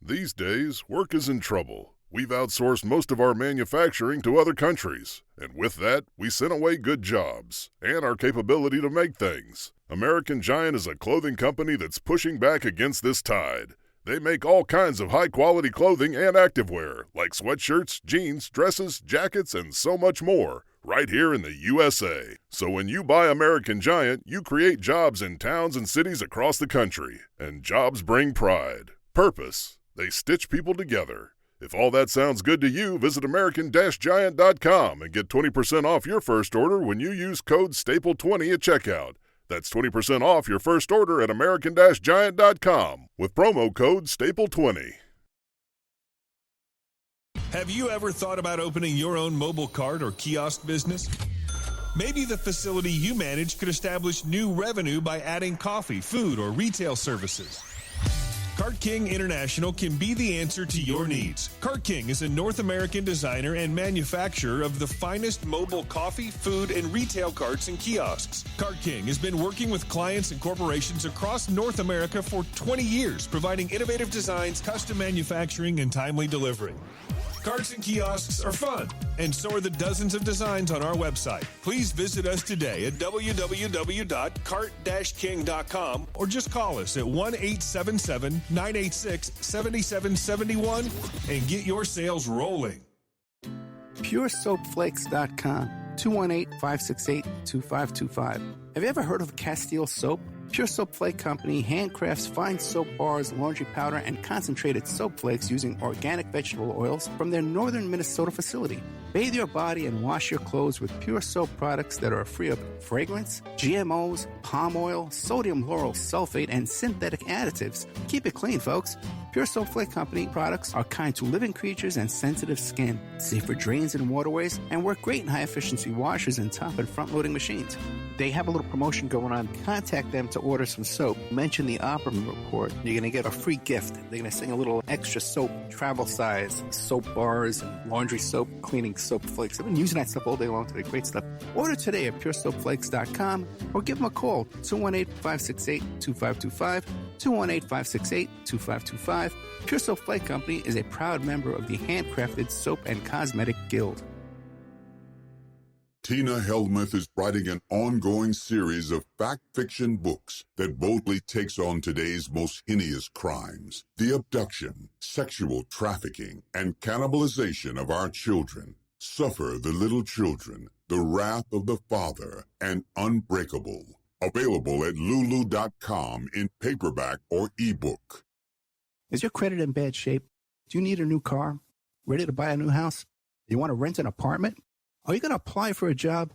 These days, work is in trouble. We've outsourced most of our manufacturing to other countries, and with that, we sent away good jobs and our capability to make things. American Giant is a clothing company that's pushing back against this tide. They make all kinds of high-quality clothing and activewear, like sweatshirts, jeans, dresses, jackets, and so much more, right here in the USA. So when you buy American Giant, you create jobs in towns and cities across the country. And jobs bring pride, purpose. They stitch people together. If all that sounds good to you, visit American-Giant.com and get 20% off your first order when you use code STAPLE20 at checkout. That's 20% off your first order at American-Giant.com with promo code STAPLE20. Have you ever thought about opening your own mobile cart or kiosk business? Maybe the facility you manage could establish new revenue by adding coffee, food, or retail services. Cart King International can be the answer to your needs. Cart King is a North American designer and manufacturer of the finest mobile coffee, food, and retail carts and kiosks. Cart King has been working with clients and corporations across North America for 20 years, providing innovative designs, custom manufacturing, and timely delivery. Carts and kiosks are fun, and so are the dozens of designs on our website. Please visit us today at www.cart-king.com or just call us at 1-877-986-7771 and get your sales rolling. PureSoapFlakes.com, 218-568-2525. Have you ever heard of Castile Soap? Pure Soap Flake Company handcrafts fine soap bars, laundry powder, and concentrated soap flakes using organic vegetable oils from their northern Minnesota facility. Bathe your body and wash your clothes with Pure Soap products that are free of fragrance, GMOs, palm oil, sodium lauryl sulfate, and synthetic additives. Keep it clean, folks. Pure Soap Flake Company products are kind to living creatures and sensitive skin, safe for drains and waterways, and work great in high-efficiency washers and top and front-loading machines. They have a little promotion going on. Contact them to order some soap. Mention the Opperman Report. You're going to get a free gift. They're going to sing a little extra soap, travel size, soap bars, and laundry soap, cleaning soap flakes. I've been using that stuff all day long today. Great stuff. Order today at puresoapflakes.com or give them a call, 218-568-2525, 218-568-2525. Pure Soap Flake Company is a proud member of the Handcrafted Soap and Cosmetic Guild. Tina Helmuth is writing an ongoing series of fact-fiction books that boldly takes on today's most heinous crimes, the abduction, sexual trafficking, and cannibalization of our children. Suffer the Little Children, The Wrath of the Father, and Unbreakable. Available at Lulu.com in paperback or ebook. Is your credit in bad shape? Do you need a new car? Ready to buy a new house? You want to rent an apartment? Are you going to apply for a job?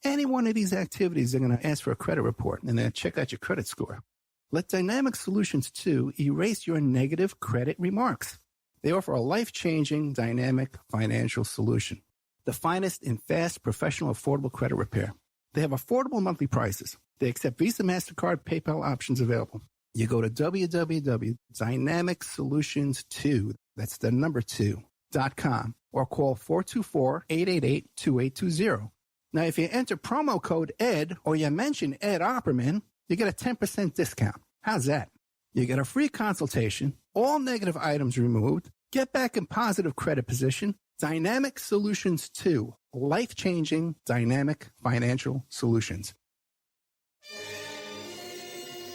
Any one of these activities, they're going to ask for a credit report and then check out your credit score. Let Dynamic Solutions 2 erase your negative credit remarks. They offer a life-changing, dynamic financial solution. The finest in fast, professional, affordable credit repair. They have affordable monthly prices. They accept Visa, MasterCard, PayPal options available. You go to www.dynamicsolutions2, that's the number 2.com, or call 424-888-2820. Now, if you enter promo code ED or you mention Ed Opperman, you get a 10% discount. How's that? You get a free consultation, all negative items removed, get back in positive credit position. Dynamic Solutions 2, life-changing dynamic financial solutions.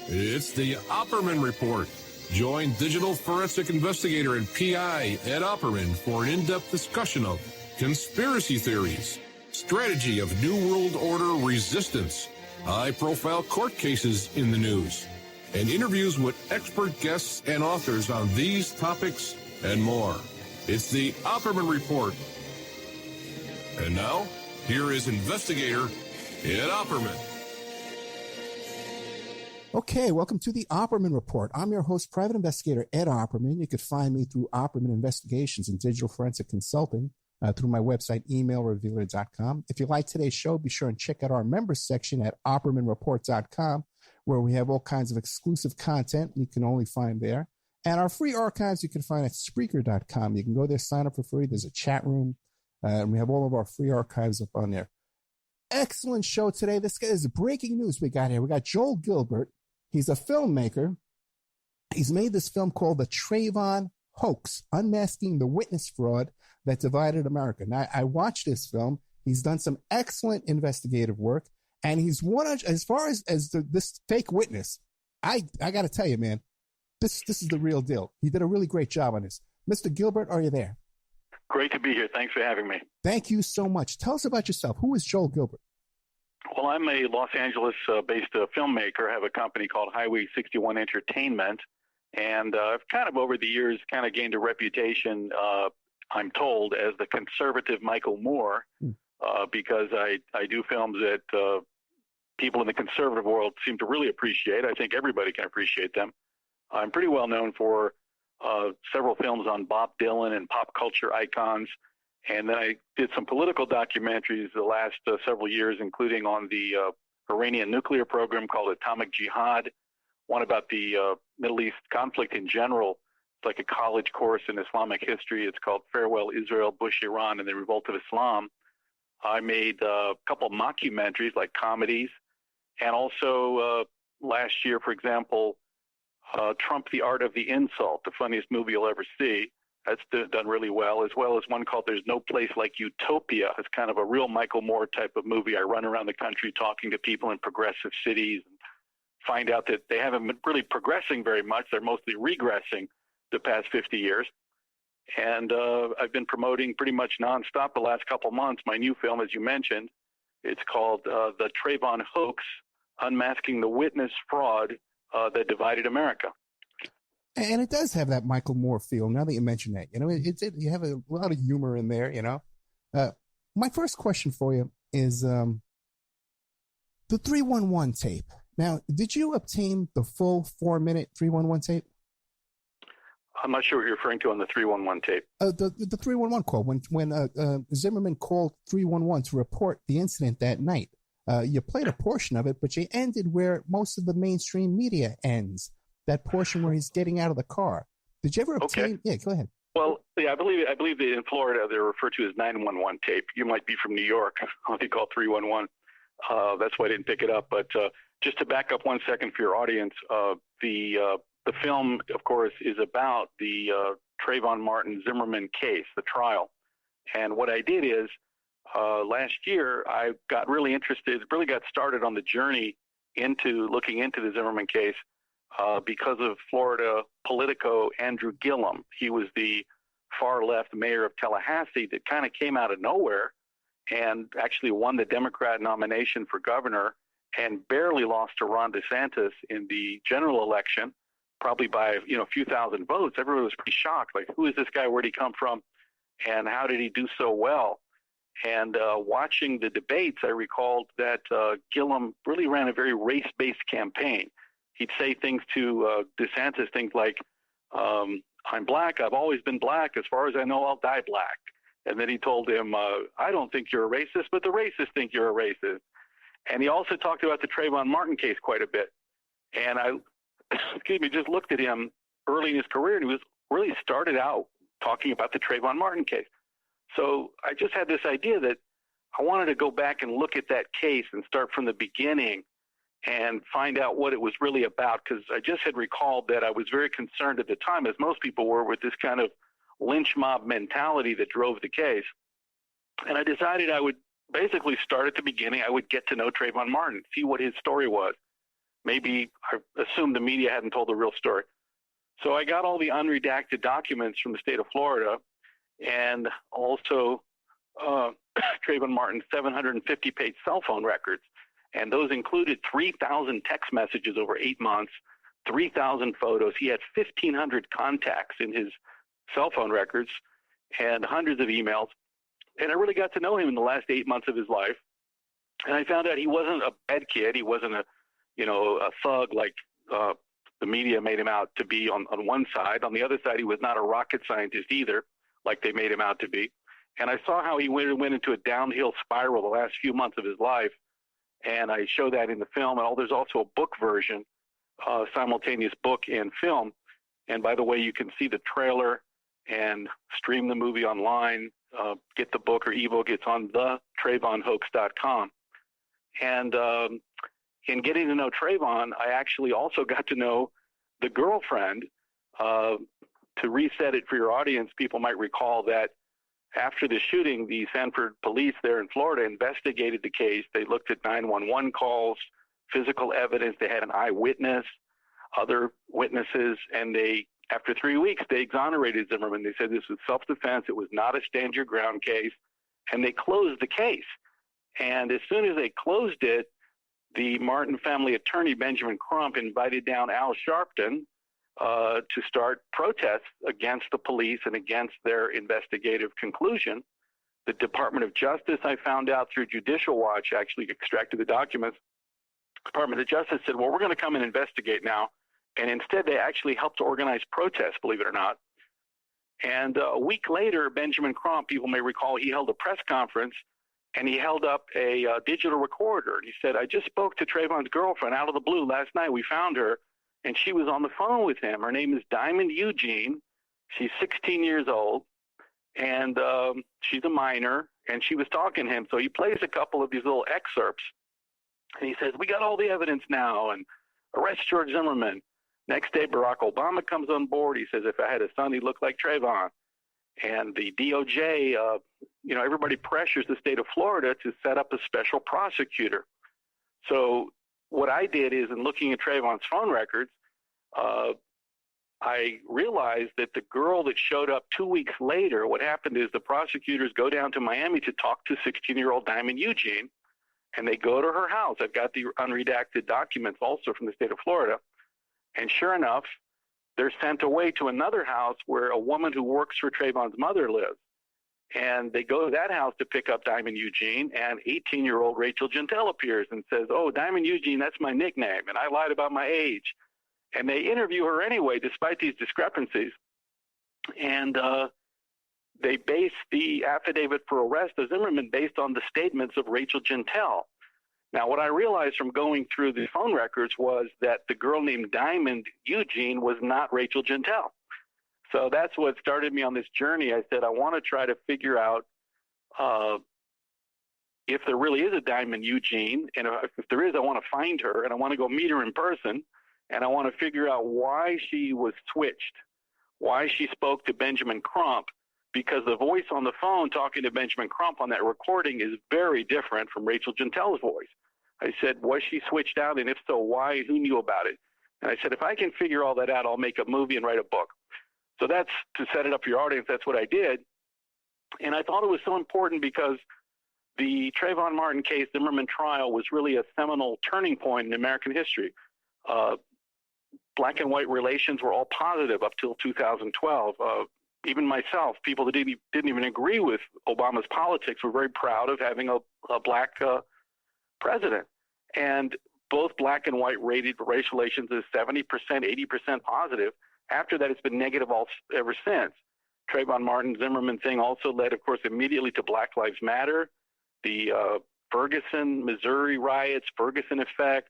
It's the Opperman Report. Join digital forensic investigator and PI Ed Opperman for an in-depth discussion of conspiracy theories, strategy of New World Order resistance, high-profile court cases in the news, and interviews with expert guests and authors on these topics and more. It's the Opperman Report. And now, here is investigator Ed Opperman. Okay, welcome to the Opperman Report. I'm your host, private investigator Ed Opperman. You could find me through Opperman Investigations and Digital Forensic Consulting through my website, emailrevealer.com. If you like today's show, be sure and check out our members section at oppermanreport.com, where we have all kinds of exclusive content you can only find there. And our free archives you can find at Spreaker.com. You can go there, sign up for free. There's a chat room, and we have all of our free archives up on there. Excellent show today. This is breaking news we got here. We got Joel Gilbert. He's a filmmaker. He's made this film called the Trayvon Hoax, Unmasking the Witness Fraud That Divided America. Now, I watched this film. He's done some excellent investigative work, and he's one of, as far as this fake witness, I got to tell you, man, this is the real deal. He did a really great job on this. Mr. Gilbert, are you there? Great to be here. Thanks for having me. Thank you so much. Tell us about yourself. Who is Joel Gilbert? Well, I'm a Los Angeles-based filmmaker. I have a company called Highway 61 Entertainment, and I've kind of over the years kind of gained a reputation, I'm told, as the conservative Michael Moore, because I do films that people in the conservative world seem to really appreciate. I think everybody can appreciate them. I'm pretty well known for several films on Bob Dylan and pop culture icons. And then I did some political documentaries the last several years, including on the Iranian nuclear program called Atomic Jihad, one about the Middle East conflict in general. It's like a college course in Islamic history. It's called Farewell Israel, Bush Iran, and the Revolt of Islam. I made a couple of mockumentaries, like comedies. And also last year, for example, Trump, the Art of the Insult, the funniest movie you'll ever see. That's done really well as one called There's No Place Like Utopia. It's kind of a real Michael Moore type of movie. I run around the country talking to people in progressive cities and find out that they haven't been really progressing very much. They're mostly regressing the past 50 years. And I've been promoting pretty much nonstop the last couple months my new film, as you mentioned. It's called The Trayvon Hoax, Unmasking the Witness Fraud That Divided America. And it does have that Michael Moore feel. Now that you mention that, you know, you have a lot of humor in there. You know, my first question for you is the 311 tape. Now, did you obtain the full 4-minute 311 tape? I'm not sure what you're referring to on the 311 tape. The 311 call when Zimmerman called 311 to report the incident that night. You played a portion of it, but you ended where most of the mainstream media ends. That portion where he's getting out of the car. Did you ever obtain? Okay. Yeah, go ahead. Well, yeah, I believe that in Florida they're referred to as 911 tape. You might be from New York. I'll be called 311. That's why I didn't pick it up. But just to back up 1 second for your audience, the film, of course, is about the Trayvon Martin Zimmerman case, the trial. And what I did is last year I got really interested, really got started on the journey into looking into the Zimmerman case. Because of Florida Politico Andrew Gillum. He was the far-left mayor of Tallahassee that kind of came out of nowhere and actually won the Democrat nomination for governor and barely lost to Ron DeSantis in the general election, probably by a few thousand votes. Everyone was pretty shocked, like, who is this guy? Where'd he come from? And how did he do so well? And watching the debates, I recalled that Gillum really ran a very race-based campaign. He'd say things to DeSantis, things like, I'm black, I've always been black, as far as I know, I'll die black. And then he told him, I don't think you're a racist, but the racists think you're a racist. And he also talked about the Trayvon Martin case quite a bit. And I, just looked at him early in his career, and he was really started out talking about the Trayvon Martin case. So I just had this idea that I wanted to go back and look at that case and start from the beginning and find out what it was really about, because I just had recalled that I was very concerned at the time, as most people were, with this kind of lynch mob mentality that drove the case. And I decided I would basically start at the beginning. I would get to know Trayvon Martin, see what his story was. Maybe I assumed the media hadn't told the real story. So I got all the unredacted documents from the state of Florida, and also Trayvon Martin's 750-page cell phone records. And those included 3,000 text messages over 8 months, 3,000 photos. He had 1,500 contacts in his cell phone records and hundreds of emails. And I really got to know him in the last 8 months of his life. And I found out he wasn't a bad kid. He wasn't a thug like the media made him out to be on one side. On the other side, he was not a rocket scientist either, like they made him out to be. And I saw how he went into a downhill spiral the last few months of his life. And I show that in the film. And there's also a book version, simultaneous book and film. And by the way, you can see the trailer and stream the movie online, get the book or ebook. It's on thetrayvonhoax.com. And in getting to know Trayvon, I actually also got to know the girlfriend to reset it for your audience, people might recall that after the shooting, the Sanford police there in Florida investigated the case. They looked at 911 calls, physical evidence. They had an eyewitness, other witnesses, and after 3 weeks, they exonerated Zimmerman. They said this was self-defense. It was not a stand your ground case, and they closed the case. And as soon as they closed it, the Martin family attorney, Benjamin Crump, invited down Al Sharpton to start protests against the police and against their investigative conclusion. The Department of Justice, I found out through Judicial Watch, actually extracted the documents. The Department of Justice said, well, we're going to come and investigate now. And instead, they actually helped to organize protests, believe it or not. And a week later, Benjamin Crump, people may recall, he held a press conference, and he held up a digital recorder. He said, I just spoke to Trayvon's girlfriend out of the blue last night. We found her, and she was on the phone with him. Her name is Diamond Eugene. She's 16 years old, and she's a minor, and she was talking to him. So he plays a couple of these little excerpts, and he says, we got all the evidence now, and arrest George Zimmerman. Next day, Barack Obama comes on board. He says, if I had a son, he'd look like Trayvon. And the DOJ, everybody pressures the state of Florida to set up a special prosecutor. So what I did is, in looking at Trayvon's phone records, I realized that the girl that showed up 2 weeks later, what happened is the prosecutors go down to Miami to talk to 16-year-old Diamond Eugene, and they go to her house. I've got the unredacted documents also from the state of Florida. And sure enough, they're sent away to another house where a woman who works for Trayvon's mother lives. And they go to that house to pick up Diamond Eugene, and 18-year-old Rachel Jeantel appears and says, oh, Diamond Eugene, that's my nickname, and I lied about my age. And they interview her anyway, despite these discrepancies. And they base the affidavit for arrest of Zimmerman based on the statements of Rachel Jeantel. Now, what I realized from going through the phone records was that the girl named Diamond Eugene was not Rachel Jeantel. So that's what started me on this journey. I said, I want to try to figure out if there really is a Diamond Eugene. And if there is, I want to find her, and I want to go meet her in person. And I want to figure out why she was switched, why she spoke to Benjamin Crump, because the voice on the phone talking to Benjamin Crump on that recording is very different from Rachel Jeantel's voice. I said, was she switched out? And if so, why? Who knew about it? And I said, if I can figure all that out, I'll make a movie and write a book. So that's to set it up for your audience. That's what I did. And I thought it was so important because the Trayvon Martin case, Zimmerman trial, was really a seminal turning point in American history. Black and white relations were all positive up till 2012. Even myself, people that didn't even agree with Obama's politics were very proud of having a black president. And both black and white rated race relations as 70%, 80% positive. After that, it's been negative ever since. Trayvon Martin Zimmerman thing also led, of course, immediately to Black Lives Matter, the Ferguson, Missouri riots, Ferguson effect,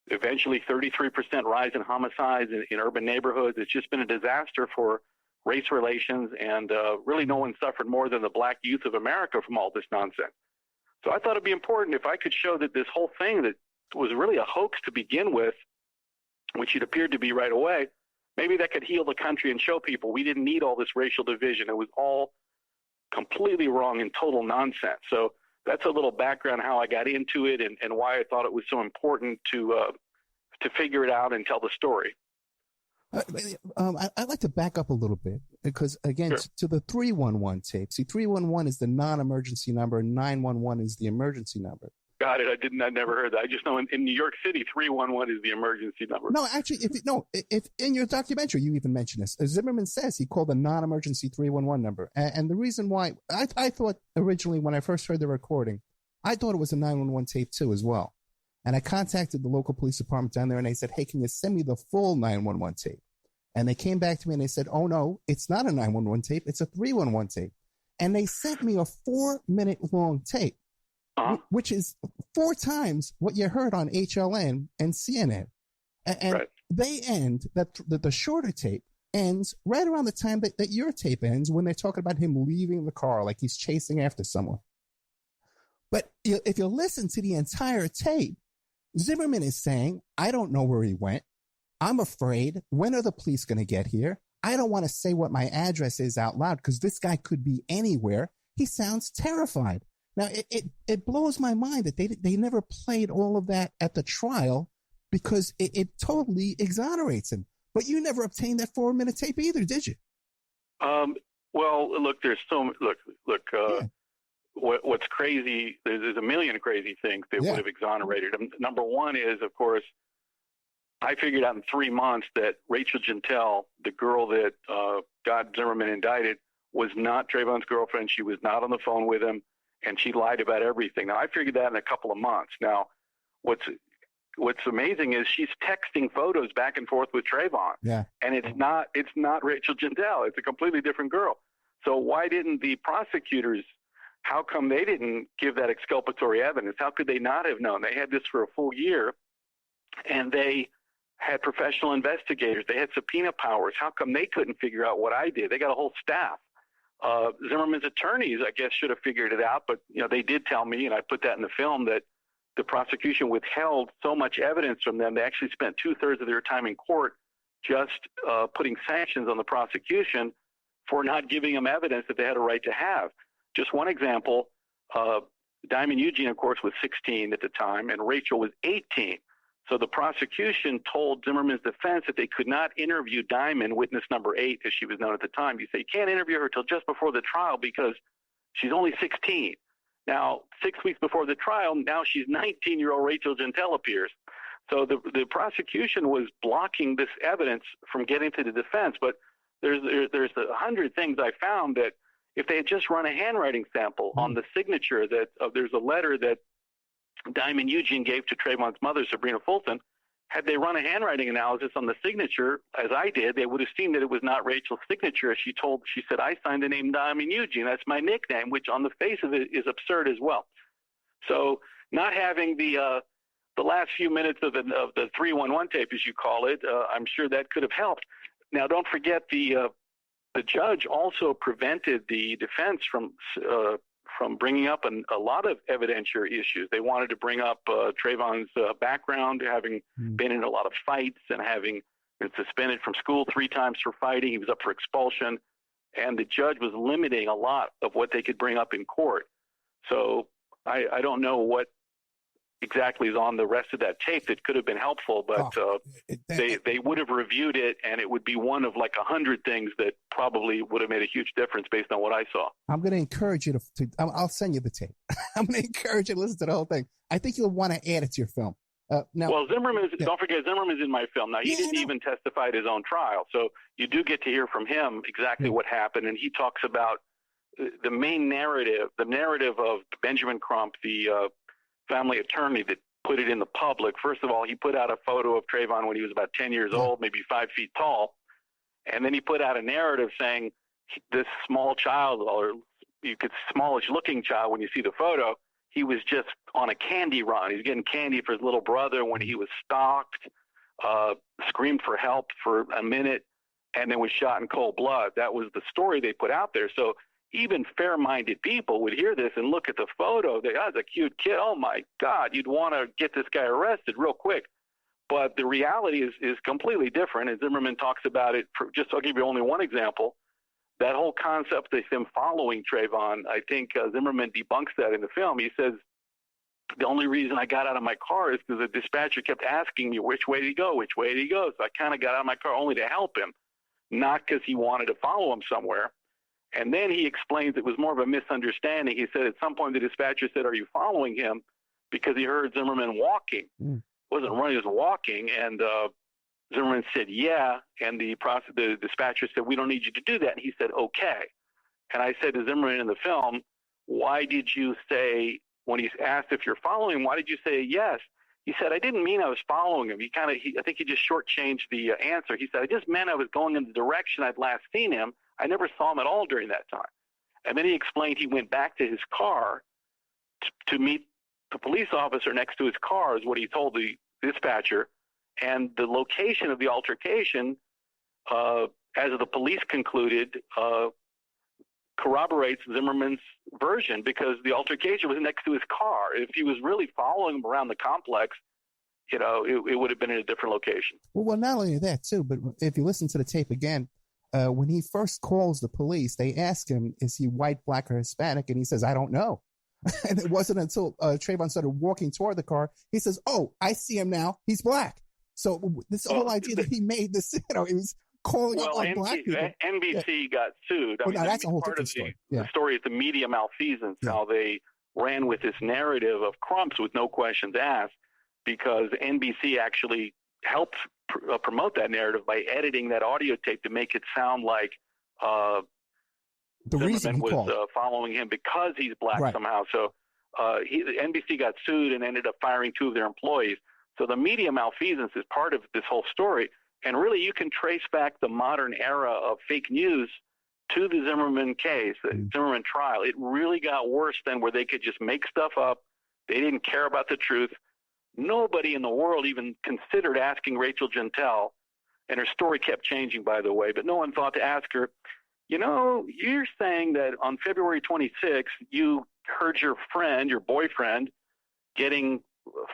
eventually 33% rise in homicides in urban neighborhoods. It's just been a disaster for race relations, and really no one suffered more than the black youth of America from all this nonsense. So I thought it'd be important if I could show that this whole thing that was really a hoax to begin with, which it appeared to be right away, maybe that could heal the country and show people we didn't need all this racial division. It was all completely wrong and total nonsense. So that's a little background how I got into it and why I thought it was so important to figure it out and tell the story. I'd like to back up a little bit because, again, Sure. to the 311 tape. See, 311 is the non-emergency number and 911 is the emergency number. Got it. I never heard that. I just know in New York City, 311 is the emergency number. No, actually, if in your documentary, you even mention this. Zimmerman says he called the non-emergency 311 number. And the reason why I thought originally when I first heard the recording, I thought it was a 911 tape too as well. And I contacted the local police department down there and they said, hey, can you send me the full 911 tape? And they came back to me and they said, oh, no, it's not a 911 tape. It's a 311 tape. And they sent me a 4-minute long tape, which is 4 times what you heard on HLN and CNN. And right. They end, the shorter tape ends right around the time that your tape ends when they're talking about him leaving the car like he's chasing after someone. But if you listen to the entire tape, Zimmerman is saying, I don't know where he went. I'm afraid. When are the police going to get here? I don't want to say what my address is out loud because this guy could be anywhere. He sounds terrified. Now, it blows my mind that they never played all of that at the trial because it totally exonerates him. But you never obtained that 4-minute tape either, did you? Well, look, there's what's crazy, there's a million crazy things that would have exonerated him. Number one is, of course, I figured out in 3 months that Rachel Jeantel, the girl that got Zimmerman indicted, was not Trayvon's girlfriend. She was not on the phone with him, and she lied about everything. Now, I figured that in a couple of months. Now, what's amazing is she's texting photos back and forth with Trayvon. Yeah. And it's not Rachel Jeantel. It's a completely different girl. So why didn't the prosecutors, how come they didn't give that exculpatory evidence? How could they not have known? They had this for a full year, and they had professional investigators. They had subpoena powers. How come they couldn't figure out what I did? They got a whole staff. Zimmerman's attorneys, I guess, should have figured it out, but they did tell me, and I put that in the film, that the prosecution withheld so much evidence from them. They actually spent 2/3 of their time in court just putting sanctions on the prosecution for not giving them evidence that they had a right to have. Just one example, Diamond Eugene, of course, was 16 at the time, and Rachel was 18. So the prosecution told Zimmerman's defense that they could not interview Diamond, witness number 8, as she was known at the time. You say, you can't interview her till just before the trial because she's only 16. Now, 6 weeks before the trial, now she's 19-year-old Rachel Jeantel appears. So the prosecution was blocking this evidence from getting to the defense. But there's 100 things I found that if they had just run a handwriting sample on the signature, that there's a letter that Diamond Eugene gave to Trayvon's mother, Sabrina Fulton. Had they run a handwriting analysis on the signature, as I did, they would have seen that it was not Rachel's signature. She said, I signed the name Diamond Eugene. That's my nickname, which on the face of it is absurd as well. So not having the last few minutes of the 311 tape, as you call it, I'm sure that could have helped. Now, don't forget the judge also prevented the defense from bringing up a lot of evidentiary issues. They wanted to bring up Trayvon's background, having been in a lot of fights and having been suspended from school 3 times for fighting. He was up for expulsion. And the judge was limiting a lot of what they could bring up in court. So I don't know what exactly is on the rest of that tape that could have been helpful, but they would have reviewed it, and it would be one of like 100 things that probably would have made a huge difference based on what I saw. I'm going to encourage you to I'll send you the tape. I'm going to encourage you to listen to the whole thing. I think you'll want to add it to your film. Now, don't forget, Zimmerman's in my film. Now, he didn't even testify at his own trial, so you do get to hear from him exactly what happened, and he talks about the main narrative, the narrative of Benjamin Crump, the family attorney that put it in the public. First of all, he put out a photo of Trayvon when he was about 10 years old, maybe 5 feet tall. And then he put out a narrative saying this small child, or you could smallish looking child, when you see the photo, he was just on a candy run. He was getting candy for his little brother when he was stalked, screamed for help for a minute, and then was shot in cold blood. That was the story they put out there. So even fair-minded people would hear this and look at the photo. That's a cute kid. Oh, my God, you'd want to get this guy arrested real quick. But the reality is completely different, and Zimmerman talks about it. I'll give you only one example. That whole concept of him following Trayvon, I think Zimmerman debunks that in the film. He says, the only reason I got out of my car is because the dispatcher kept asking me, which way did he go, which way did he go? So I kind of got out of my car only to help him, not because he wanted to follow him somewhere. And then he explains it was more of a misunderstanding. He said at some point the dispatcher said, are you following him? Because he heard Zimmerman walking. It wasn't running, he was walking. And Zimmerman said, yeah. And the dispatcher said, we don't need you to do that. And he said, okay. And I said to Zimmerman in the film, why did you say, when he's asked if you're following him, why did you say yes? He said, I didn't mean I was following him. I think he just shortchanged the answer. He said, I just meant I was going in the direction I'd last seen him. I never saw him at all during that time. And then he explained he went back to his car to meet the police officer next to his car, is what he told the dispatcher. And the location of the altercation, as the police concluded, corroborates Zimmerman's version, because the altercation was next to his car. If he was really following him around the complex, it would have been in a different location. Well, not only that, too, but if you listen to the tape again, when he first calls the police, they ask him, is he white, black, or Hispanic? And he says, I don't know. And it wasn't until Trayvon started walking toward the car, he says, oh, I see him now. He's black. So this whole idea that he made this, he was calling out on black people. NBC got sued. That's a whole different story. The story is the media malfeasance, how they ran with this narrative of Crumps with no questions asked, because NBC actually helped promote that narrative by editing that audio tape to make it sound like the reason Zimmerman was following him because he's black somehow. So NBC got sued and ended up firing 2 of their employees. So the media malfeasance is part of this whole story. And really, you can trace back the modern era of fake news to the Zimmerman case, the Zimmerman trial. It really got worse than where they could just make stuff up. They didn't care about the truth. Nobody in the world even considered asking Rachel Jeantel, and her story kept changing, by the way, but no one thought to ask her, you're saying that on February 26th, you heard your boyfriend, getting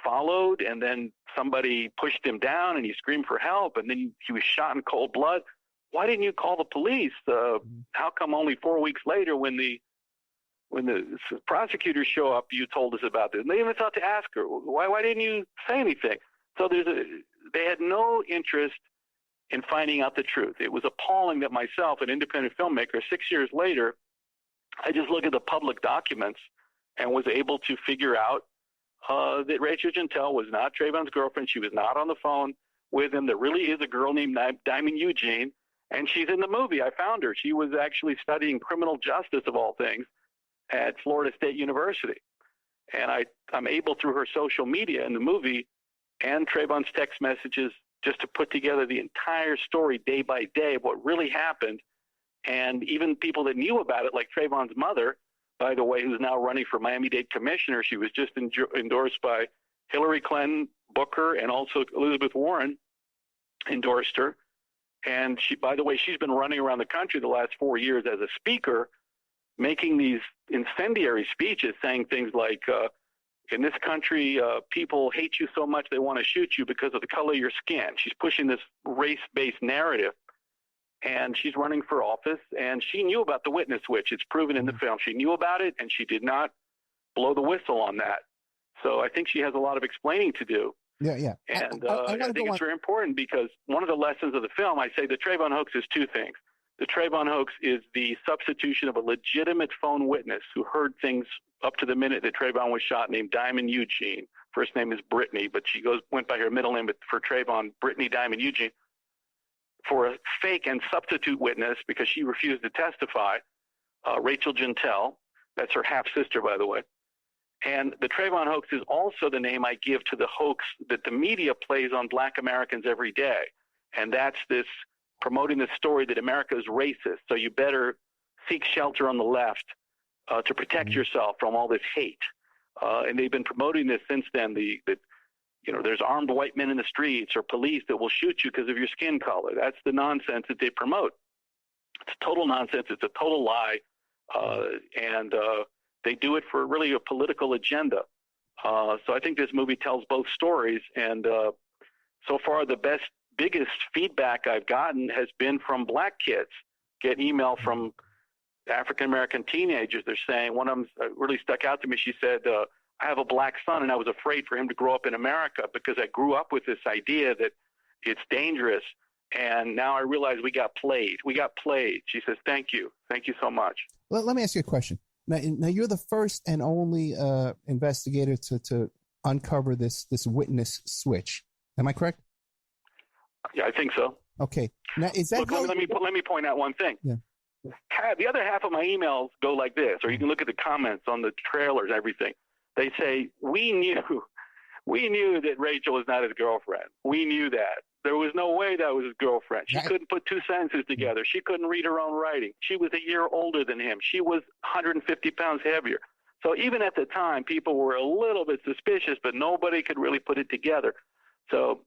followed, and then somebody pushed him down and he screamed for help, and then he was shot in cold blood. Why didn't you call the police? How come only 4 weeks later, when the prosecutors show up, you told us about this? And they even thought to ask her, why didn't you say anything? So they had no interest in finding out the truth. It was appalling that myself, an independent filmmaker, 6 years later, I just looked at the public documents and was able to figure out that Rachel Jeantel was not Trayvon's girlfriend. She was not on the phone with him. There really is a girl named Diamond Eugene, and she's in the movie. I found her. She was actually studying criminal justice, of all things, at Florida State University. And I'm able, through her social media in the movie and Trayvon's text messages, just to put together the entire story day by day of what really happened. And even people that knew about it, like Trayvon's mother, by the way, who's now running for Miami-Dade commissioner. She was just endorsed by Hillary Clinton, Booker, and also Elizabeth Warren endorsed her. And she, by the way, she's been running around the country the last 4 years as a speaker, making these incendiary speeches, saying things like, in this country, people hate you so much they want to shoot you because of the color of your skin. She's pushing this race-based narrative, and she's running for office, and she knew about the witness switch. It's proven in the film. She knew about it, and she did not blow the whistle on that. So I think she has a lot of explaining to do. Yeah. And I think it's very important, because one of the lessons of the film, I say the Trayvon hoax is 2 things. The Trayvon hoax is the substitution of a legitimate phone witness who heard things up to the minute that Trayvon was shot, named Diamond Eugene. First name is Brittany, but she went by her middle name for Trayvon, Brittany Diamond Eugene, for a fake and substitute witness, because she refused to testify, Rachel Jeantel. That's her half-sister, by the way. And the Trayvon hoax is also the name I give to the hoax that the media plays on Black Americans every day. And that's this promoting the story that America is racist, so you better seek shelter on the left to protect yourself from all this hate. And they've been promoting this since then, that there's armed white men in the streets or police that will shoot you because of your skin color. That's the nonsense that they promote. It's total nonsense. It's a total lie. And they do it for really a political agenda. So I think this movie tells both stories. And so far, the biggest feedback I've gotten has been from Black kids. Get email from African-American teenagers. They're saying, one of them really stuck out to me. She said, I have a Black son, and I was afraid for him to grow up in America because I grew up with this idea that it's dangerous. And now I realize we got played. She says, thank you. Thank you so much. Well, let me ask you a question. Now you're the first and only investigator to uncover this witness switch. Am I correct? Yeah, I think so. Okay. Now, is that let me point out one thing. Yeah. The other half of my emails go like this, or you can look at the comments on the trailers and everything. They say, we knew that Rachel was not his girlfriend. We knew that. There was no way that was his girlfriend. She couldn't put 2 sentences together. She couldn't read her own writing. She was a year older than him. She was 150 pounds heavier. So even at the time, people were a little bit suspicious, but nobody could really put it together. So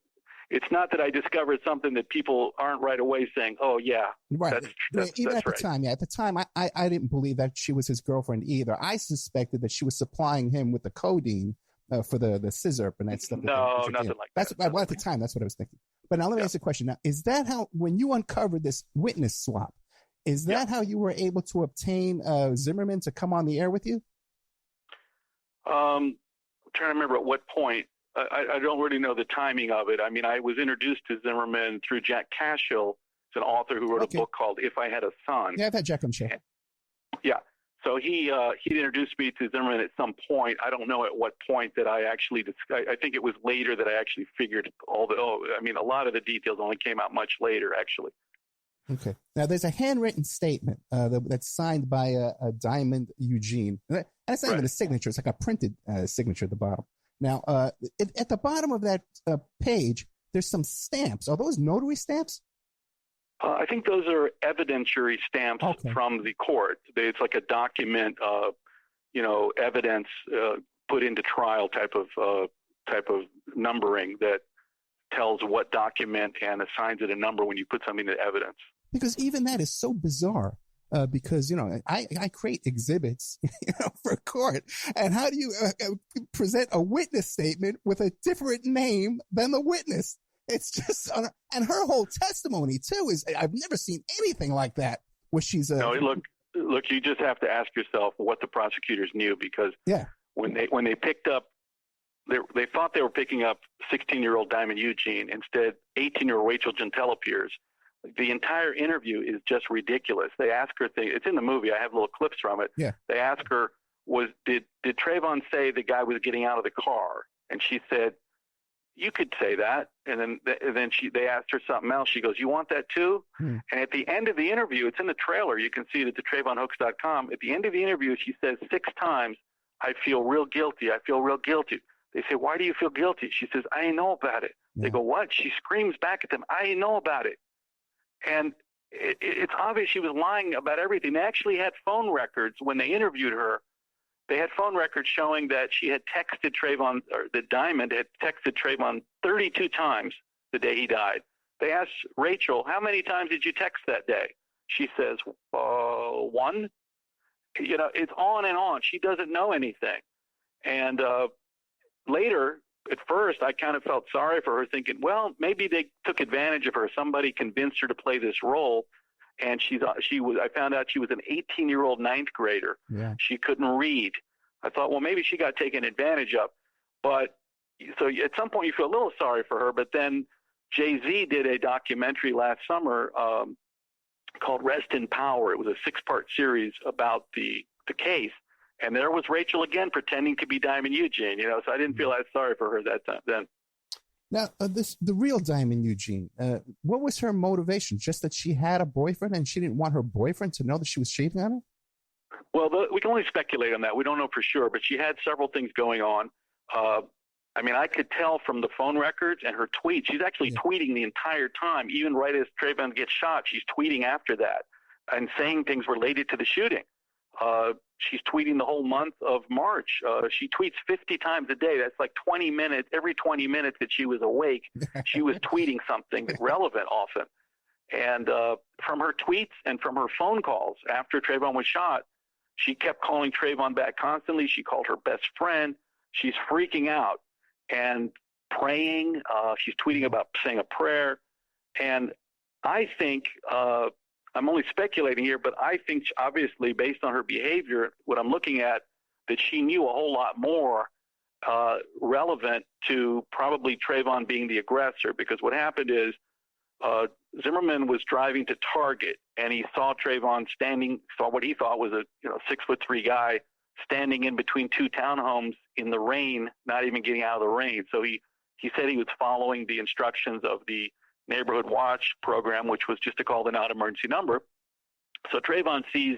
it's not that I discovered something that people aren't right away saying, oh, yeah, right. Even at right. the time, at the time, I didn't believe that she was his girlfriend either. I suspected that she was supplying him with the codeine for the scissor and that stuff. No, nothing like that. Well, at the time, that's what I was thinking. But now let me ask you a question. Now, is that how, when you uncovered this witness swap, is that how you were able to obtain Zimmerman to come on the air with you? I'm trying to remember at what point. I don't really know the timing of it. I mean, I was introduced to Zimmerman through Jack Cashill. He's an author who wrote a book called If I Had a Son. Yeah, I've had Jack on show. Yeah. So he introduced me to Zimmerman at some point. I don't know at what point that I actually I think it was later that I actually figured a lot of the details only came out much later, actually. Okay. Now, there's a handwritten statement that's signed by a Diamond Eugene. And it's not even a signature. It's like a printed signature at the bottom. Now, at the bottom of that page, there's some stamps. Are those notary stamps? I think those are evidentiary stamps from the court. It's like a document, evidence put into trial type of numbering that tells what document and assigns it a number when you put something to evidence. Because even that is so bizarre. Because, I create exhibits, for court. And how do you present a witness statement with a different name than the witness? It's just, and her whole testimony too is, I've never seen anything like that. Where she's no, look, you just have to ask yourself what the prosecutors knew, because when they picked up, they thought they were picking up 16-year-old Diamond Eugene. Instead, 18-year-old Rachel Jeantel appears. The entire interview is just ridiculous. They ask her things. It's in the movie. I have little clips from it. Yeah. They ask her, did Trayvon say the guy was getting out of the car? And she said, you could say that. And then they asked her something else. She goes, you want that too? And at the end of the interview, it's in the trailer. You can see it at the TrayvonHoax.com. At the end of the interview, she says 6 times, I feel real guilty. I feel real guilty. They say, why do you feel guilty? She says, I know about it. Yeah. They go, what? She screams back at them, I know about it. And it's obvious she was lying about everything. They actually had phone records when they interviewed her. They had phone records showing that she had texted Trayvon, or that Diamond had texted Trayvon 32 times the day he died. They asked Rachel, how many times did you text that day? She says, 1. It's on and on. She doesn't know anything. And later, at first, I kind of felt sorry for her, thinking, well, maybe they took advantage of her. Somebody convinced her to play this role. And I found out she was an 18-year-old 9th grader. Yeah. She couldn't read. I thought, well, maybe she got taken advantage of. But so at some point you feel a little sorry for her. But then Jay-Z did a documentary last summer called Rest in Power. It was a 6-part series about the case. And there was Rachel again pretending to be Diamond Eugene, so I didn't feel as sorry for her that time then. Now, the real Diamond Eugene, what was her motivation? Just that she had a boyfriend and she didn't want her boyfriend to know that she was cheating on her? Well, we can only speculate on that. We don't know for sure, but she had several things going on. I could tell from the phone records and her tweets. She's actually tweeting the entire time, even right as Trayvon gets shot. She's tweeting after that and saying things related to the shooting. She's tweeting the whole month of March. She tweets 50 times a day. That's like 20 minutes. Every 20 minutes that she was awake, she was tweeting something relevant often. And from her tweets and from her phone calls after Trayvon was shot, she kept calling Trayvon back constantly. She called her best friend. She's freaking out and praying. She's tweeting about saying a prayer. And I think I'm only speculating here, but I think obviously based on her behavior, what I'm looking at, that she knew a whole lot more relevant to probably Trayvon being the aggressor, because what happened is Zimmerman was driving to Target and he saw Trayvon saw what he thought was a 6'3" guy standing in between 2 townhomes in the rain, not even getting out of the rain. So he said he was following the instructions of the Neighborhood Watch program, which was just to call the non-emergency number. So Trayvon sees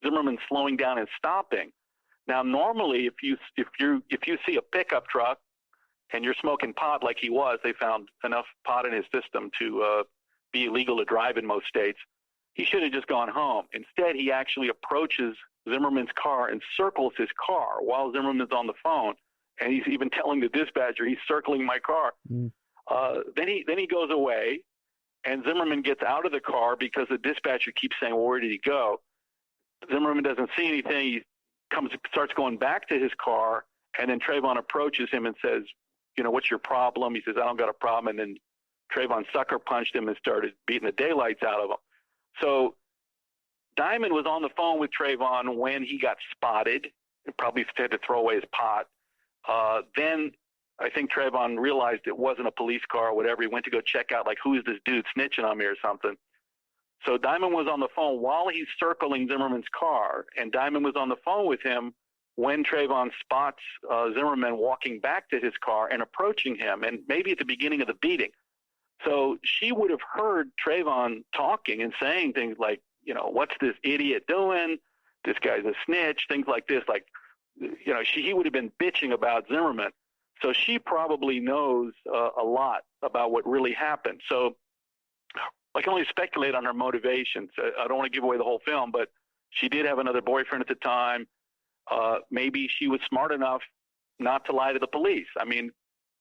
Zimmerman slowing down and stopping. Now, normally, if you see a pickup truck and you're smoking pot like he was, they found enough pot in his system to be illegal to drive in most states. He should have just gone home. Instead, he actually approaches Zimmerman's car and circles his car while Zimmerman's on the phone, and he's even telling the dispatcher he's circling my car. Then he goes away, and Zimmerman gets out of the car because the dispatcher keeps saying, well, where did he go? Zimmerman doesn't see anything. He starts going back to his car, and then Trayvon approaches him and says, what's your problem? He says, I don't got a problem. And then Trayvon sucker punched him and started beating the daylights out of him. So Diamond was on the phone with Trayvon when he got spotted. He probably had to throw away his pot. Then I think Trayvon realized it wasn't a police car or whatever. He went to go check out, like, who is this dude snitching on me or something. So Diamond was on the phone while he's circling Zimmerman's car, and Diamond was on the phone with him when Trayvon spots Zimmerman walking back to his car and approaching him, and maybe at the beginning of the beating. So she would have heard Trayvon talking and saying things like, you know, what's this idiot doing? This guy's a snitch, things like this. Like, you know, he would have been bitching about Zimmerman. So she probably knows a lot about what really happened. So I can only speculate on her motivations. I don't want to give away the whole film, but she did have another boyfriend at the time. Maybe she was smart enough not to lie to the police. I mean,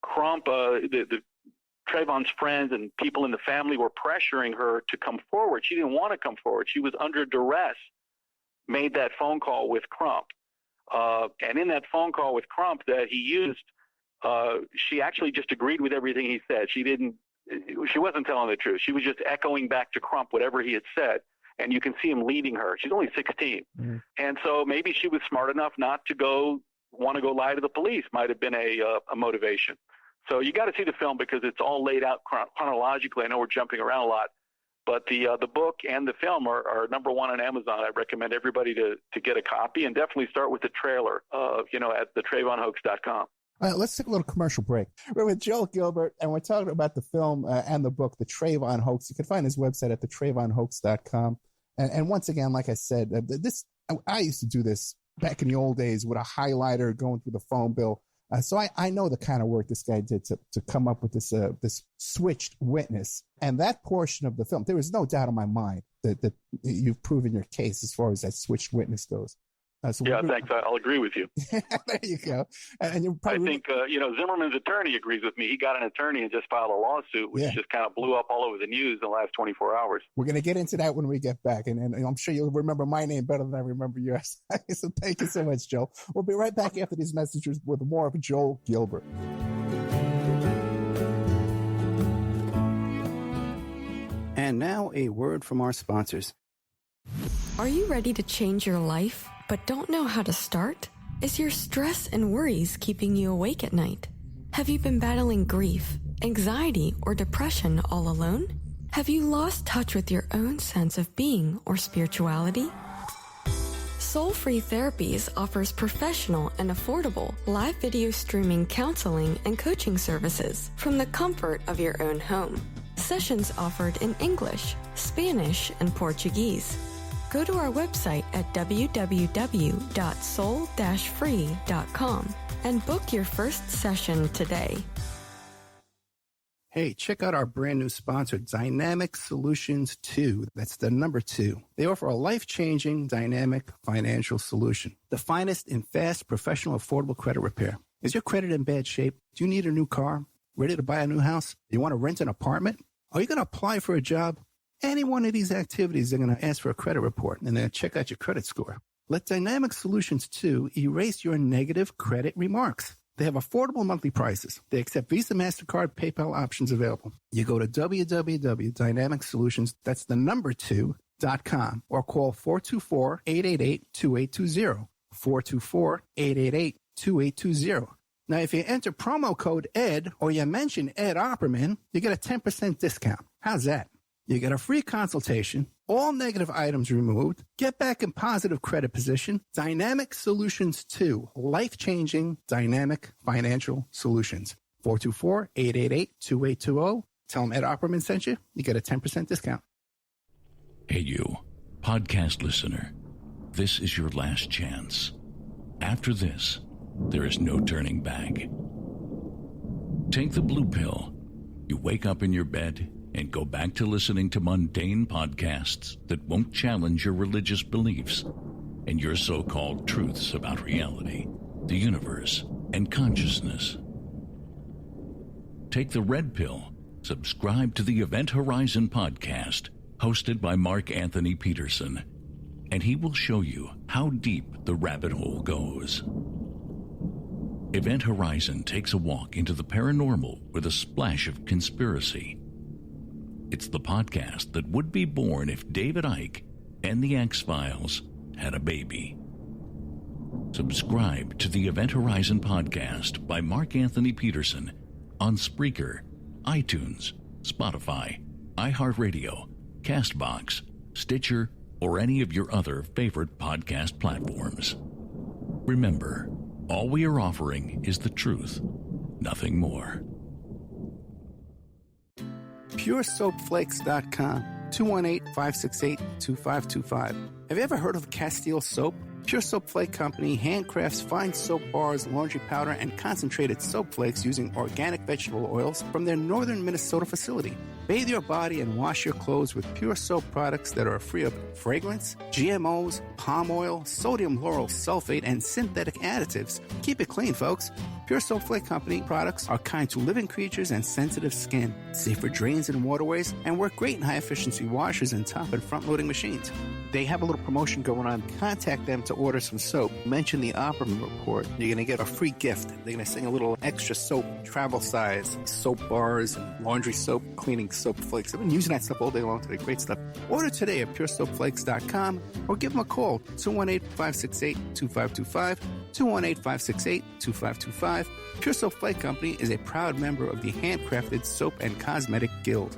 Crump, Trayvon's friends and people in the family were pressuring her to come forward. She didn't want to come forward. She was under duress, made that phone call with Crump. And in that phone call with Crump that he used, she actually just agreed with everything he said. She wasn't telling the truth. She was just echoing back to Crump whatever he had said. And you can see him leading her. She's only 16. Mm-hmm. And so maybe she was smart enough not to want to go lie to the police, might have been a motivation. So you got to see the film because it's all laid out chronologically. I know we're jumping around a lot, but the book and the film are number one on Amazon. I recommend everybody to get a copy, and definitely start with the trailer, at the TrayvonHoax.com. Let's take a little commercial break. We're with Joel Gilbert, and we're talking about the film and the book, The Trayvon Hoax. You can find his website at thetrayvonhoax.com. And once again, like I said, I used to do this back in the old days with a highlighter going through the phone bill. So I know the kind of work this guy did to come up with this switched witness. And that portion of the film, there is no doubt in my mind that you've proven your case as far as that switched witness goes. Thanks. I'll agree with you. There you go. And you're probably, I think, Zimmerman's attorney agrees with me. He got an attorney and just filed a lawsuit, which just kind of blew up all over the news in the last 24 hours. We're going to get into that when we get back. And I'm sure you'll remember my name better than I remember yours. So thank you so much, Joel. We'll be right back after these messages with more of Joel Gilbert. And now a word from our sponsors. Are you ready to change your life, but don't know how to start? Is your stress and worries keeping you awake at night? Have you been battling grief, anxiety, or depression all alone? Have you lost touch with your own sense of being or spirituality? Soul Free Therapies offers professional and affordable live video streaming counseling and coaching services from the comfort of your own home. Sessions offered in English, Spanish, and Portuguese. Go to our website at www.soul-free.com and book your first session today. Hey, check out our brand new sponsor, Dynamic Solutions 2. That's the number 2. They offer a life-changing, dynamic financial solution. The finest in fast, professional, affordable credit repair. Is your credit in bad shape? Do you need a new car? Ready to buy a new house? You want to rent an apartment? Are you going to apply for a job? Any one of these activities, they're going to ask for a credit report, and they're going to check out your credit score. Let Dynamic Solutions 2 erase your negative credit remarks. They have affordable monthly prices. They accept Visa, MasterCard, PayPal options available. You go to www.dynamicsolutions, that's the number 2.com, or call 424-888-2820. 424-888-2820. Now, if you enter promo code ED or you mention Ed Opperman, you get a 10% discount. How's that? You get a free consultation, all negative items removed, get back in positive credit position. Dynamic Solutions 2, life-changing dynamic financial solutions. 424-888-2820. Tell them Ed Opperman sent you. You get a 10% discount. Hey, you, podcast listener. This is your last chance. After this, there is no turning back. Take the blue pill. You wake up in your bed and go back to listening to mundane podcasts that won't challenge your religious beliefs and your so-called truths about reality, the universe, and consciousness. Take the red pill. Subscribe to the Event Horizon podcast, hosted by Mark Anthony Peterson, and he will show you how deep the rabbit hole goes. Event Horizon takes a walk into the paranormal with a splash of conspiracy. It's the podcast that would be born if David Icke and the X-Files had a baby. Subscribe to the Event Horizon podcast by Mark Anthony Peterson on Spreaker, iTunes, Spotify, iHeartRadio, CastBox, Stitcher, or any of your other favorite podcast platforms. Remember, all we are offering is the truth, nothing more. PureSoapFlakes.com, 218-568-2525. Have you ever heard of Castile Soap? Pure Soap Flake Company handcrafts fine soap bars, laundry powder, and concentrated soap flakes using organic vegetable oils from their northern Minnesota facility. Bathe your body and wash your clothes with Pure Soap products that are free of fragrance, GMOs, palm oil, sodium lauryl sulfate, and synthetic additives. Keep it clean, folks. Pure Soap Flake Company products are kind to living creatures and sensitive skin, safe for drains and waterways, and work great in high-efficiency washers and top and front-loading machines. They have a little promotion going on. Contact them to order some soap. Mention the Opperman Report. You're going to get a free gift. They're going to send a little extra soap, travel size, soap bars, and laundry soap, cleaning soap flakes. I've been using that stuff all day long today. Great stuff. Order today at puresoapflakes.com or give them a call, 218-568-2525, 218-568-2525. Pure Soap Flake Company is a proud member of the Handcrafted Soap and Cosmetic Guild.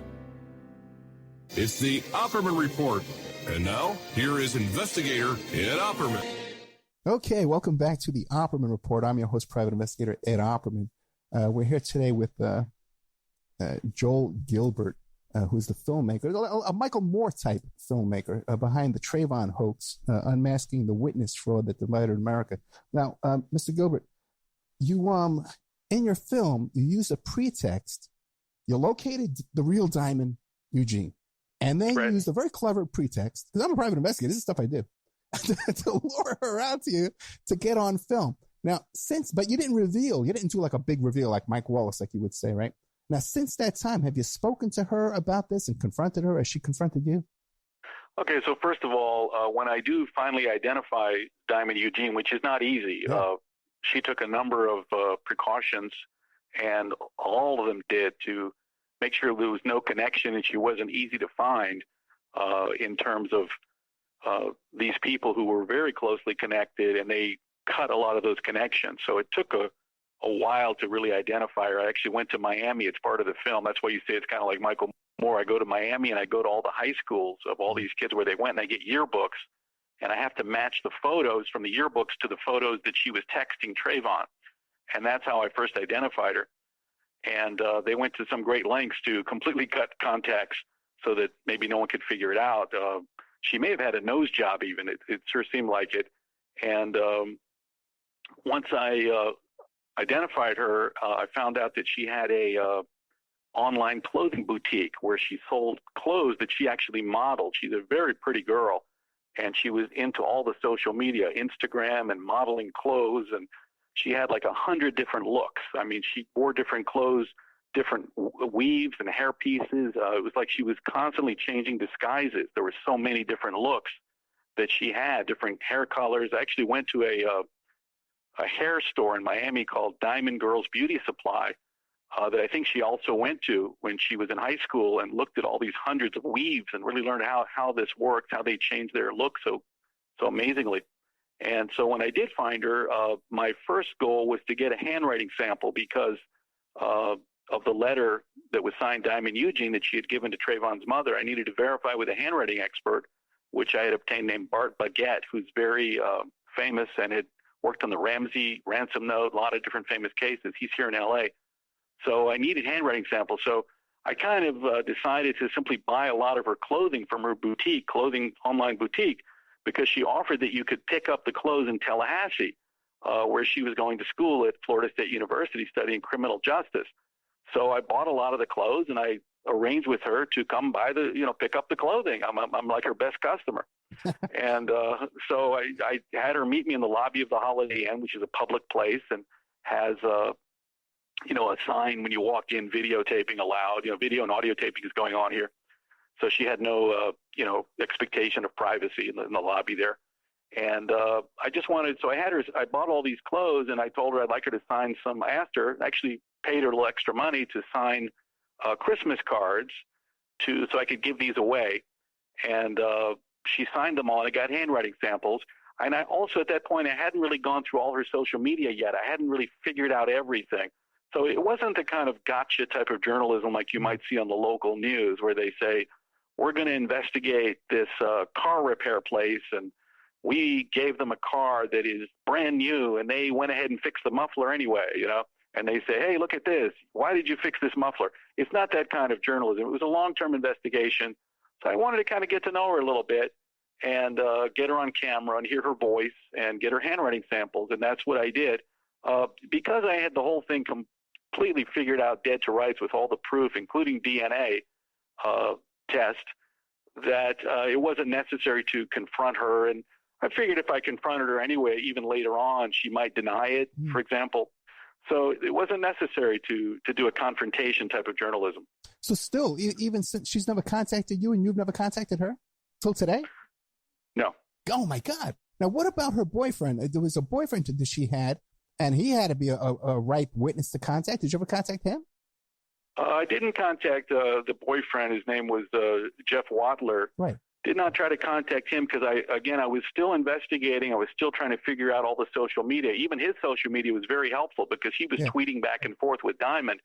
It's the Opperman Report. And now, here is investigator Ed Opperman. Okay, welcome back to the Opperman Report. I'm your host, private investigator Ed Opperman. We're here today with Joel Gilbert, who's the filmmaker, a Michael Moore type filmmaker behind the Trayvon hoax, unmasking the witness fraud that divided America. Now, Mr. Gilbert, you in your film, you use a pretext. You located the real diamond, Eugene. And then you used a very clever pretext, because I'm a private investigator, this is stuff I do, to lure her out to you to get on film. Now, but you didn't do like a big reveal like Mike Wallace, like you would say, right? Now, since that time, have you spoken to her about this and confronted her as she confronted you? Okay, so first of all, when I do finally identify Diamond Eugene, which is not easy, she took a number of precautions, and all of them did to make sure there was no connection and she wasn't easy to find in terms of these people who were very closely connected, and they cut a lot of those connections. So it took a while to really identify her. I actually went to Miami. It's part of the film. That's why you say it's kind of like Michael Moore. I go to Miami and I go to all the high schools of all these kids where they went, and I get yearbooks, and I have to match the photos from the yearbooks to the photos that she was texting Trayvon. And that's how I first identified her. And they went to some great lengths to completely cut contacts so that maybe no one could figure it out. She may have had a nose job even. It sure seemed like it. And once I identified her, I found out that she had a online clothing boutique where she sold clothes that she actually modeled. She's a very pretty girl, and she was into all the social media, Instagram and modeling clothes, and she had like 100 different looks. I mean, she wore different clothes, different weaves and hair pieces. It was like she was constantly changing disguises. There were so many different looks that she had, different hair colors. I actually went to a hair store in Miami called Diamond Girls Beauty Supply that I think she also went to when she was in high school, and looked at all these hundreds of weaves and really learned how this works, how they change their look so amazingly. And so when I did find her, my first goal was to get a handwriting sample because of the letter that was signed Diamond Eugene that she had given to Trayvon's mother. I needed to verify with a handwriting expert, which I had obtained, named Bart Baguette, who's very famous and had worked on the Ramsey ransom note, a lot of different famous cases. He's here in L.A. So I needed handwriting samples. So I kind of decided to simply buy a lot of her clothing from her boutique, online boutique, because she offered that you could pick up the clothes in Tallahassee, where she was going to school at Florida State University studying criminal justice. So I bought a lot of the clothes, and I arranged with her to come by pick up the clothing. I'm like her best customer. And so I had her meet me in the lobby of the Holiday Inn, which is a public place and has a sign when you walk in, videotaping allowed. Video and audio taping is going on here. So she had no, expectation of privacy in the lobby there. And I bought all these clothes, and I told her I'd like her to sign some. I asked her, actually paid her a little extra money to sign Christmas cards so I could give these away. And she signed them all, and I got handwriting samples. And I also, at that point, I hadn't really gone through all her social media yet. I hadn't really figured out everything. So it wasn't the kind of gotcha type of journalism like you might see on the local news where they say, we're going to investigate this car repair place, and we gave them a car that is brand new, and they went ahead and fixed the muffler anyway, you know, and they say, hey, look at this. Why did you fix this muffler? It's not that kind of journalism. It was a long-term investigation. So I wanted to kind of get to know her a little bit and get her on camera and hear her voice and get her handwriting samples, and that's what I did. Because I had the whole thing completely figured out dead to rights with all the proof, including DNA test, that it wasn't necessary to confront her. And I figured if I confronted her anyway, even later on, she might deny it, for example. So it wasn't necessary to do a confrontation type of journalism. So still, even since she's never contacted you and you've never contacted her till today? No. Oh, my God. Now, what about her boyfriend? There was a boyfriend that she had, and he had to be a ripe witness to contact. Did you ever contact him? I didn't contact the boyfriend. His name was Jeff Wadler. Right. Did not try to contact him because I was still investigating. I was still trying to figure out all the social media. Even his social media was very helpful because he was tweeting back and forth with Diamond.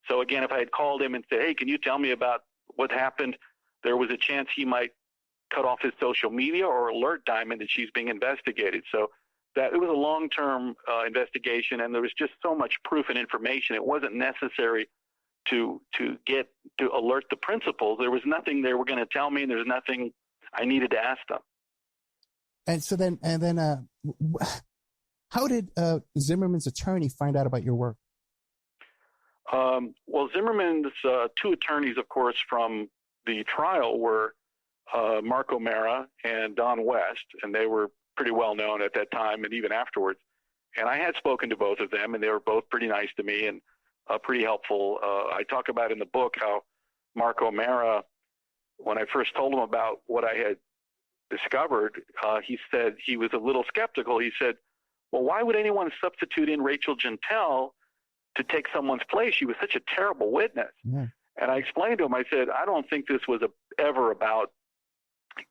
So again, if I had called him and said, hey, can you tell me about what happened? There was a chance he might cut off his social media or alert Diamond that she's being investigated. So that it was a long-term investigation, and there was just so much proof and information. It wasn't necessary to alert the principals. There was nothing they were going to tell me, and there was nothing I needed to ask them. And so then, how did Zimmerman's attorney find out about your work? Well, Zimmerman's two attorneys, of course, from the trial were Mark O'Mara and Don West, and they were pretty well known at that time and even afterwards. And I had spoken to both of them, and they were both pretty nice to me and pretty helpful. I talk about in the book how Mark O'Mara, when I first told him about what I had discovered, he said he was a little skeptical. He said, well, why would anyone substitute in Rachel Jeantel to take someone's place? She was such a terrible witness. Yeah. And I explained to him, I said, I don't think this was ever about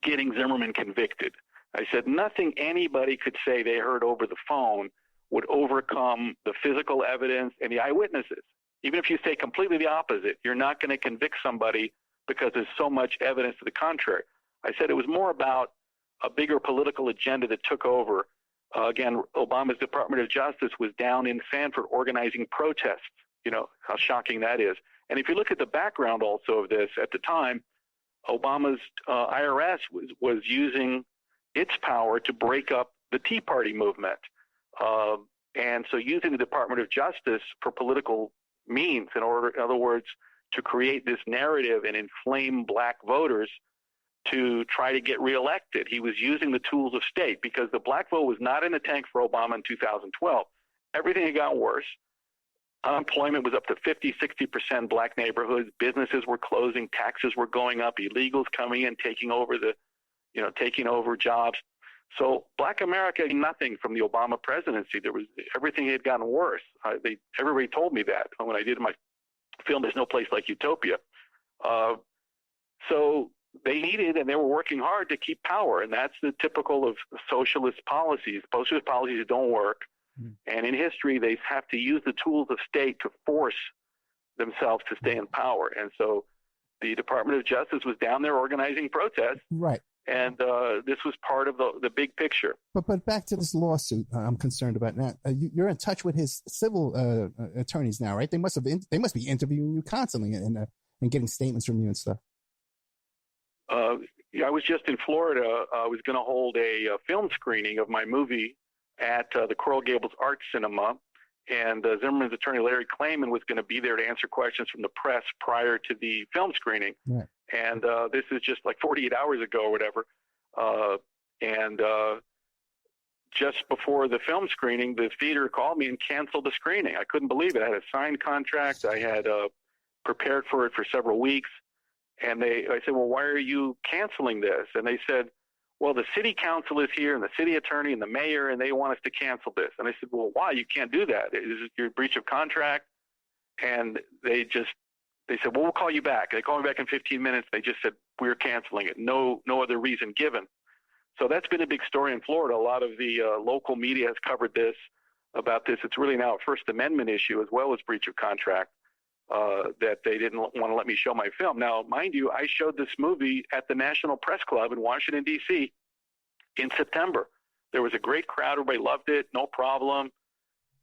getting Zimmerman convicted. I said, nothing anybody could say they heard over the phone would overcome the physical evidence and the eyewitnesses. Even if you say completely the opposite, you're not going to convict somebody because there's so much evidence to the contrary. I said it was more about a bigger political agenda that took over. Again, Obama's Department of Justice was down in Sanford organizing protests. You know, how shocking that is. And if you look at the background also of this, at the time, Obama's IRS was using its power to break up the Tea Party movement. And so using the Department of Justice for political means, in other words, to create this narrative and inflame black voters to try to get reelected. He was using the tools of state because the black vote was not in the tank for Obama in 2012. Everything had gotten worse. Unemployment was up to 50, 60% black neighborhoods. Businesses were closing. Taxes were going up. Illegals coming in, taking over jobs. So black America had nothing from the Obama presidency. Everything had gotten worse. Everybody told me that when I did my film, There's No Place Like Utopia. So they needed, and they were working hard to keep power. And that's the typical of socialist policies. Socialist policies don't work. And in history, they have to use the tools of state to force themselves to stay in power. And so the Department of Justice was down there organizing protests. Right. And this was part of the big picture. But back to this lawsuit I'm concerned about now. You're in touch with his civil attorneys now, right? They must be interviewing you constantly and getting statements from you and stuff. Yeah, I was just in Florida. I was going to hold a film screening of my movie at the Coral Gables Art Cinema. And Zimmerman's attorney, Larry Klayman, was going to be there to answer questions from the press prior to the film screening. Right. And this is just like 48 hours ago or whatever. And just before the film screening, the theater called me and canceled the screening. I couldn't believe it. I had a signed contract. I had prepared for it for several weeks. And I said, well, why are you canceling this? And they said, well, the city council is here and the city attorney and the mayor, and they want us to cancel this. And I said, well, why? You can't do that. Is it your breach of contract? And they They said, well, we'll call you back. They called me back in 15 minutes. They just said, we're canceling it. No other reason given. So that's been a big story in Florida. A lot of the local media has covered this, about this. It's really now a First Amendment issue as well as breach of contract, that they didn't want to let me show my film. Now, mind you, I showed this movie at the National Press Club in Washington, D.C. in September. There was a great crowd. Everybody loved it. No problem.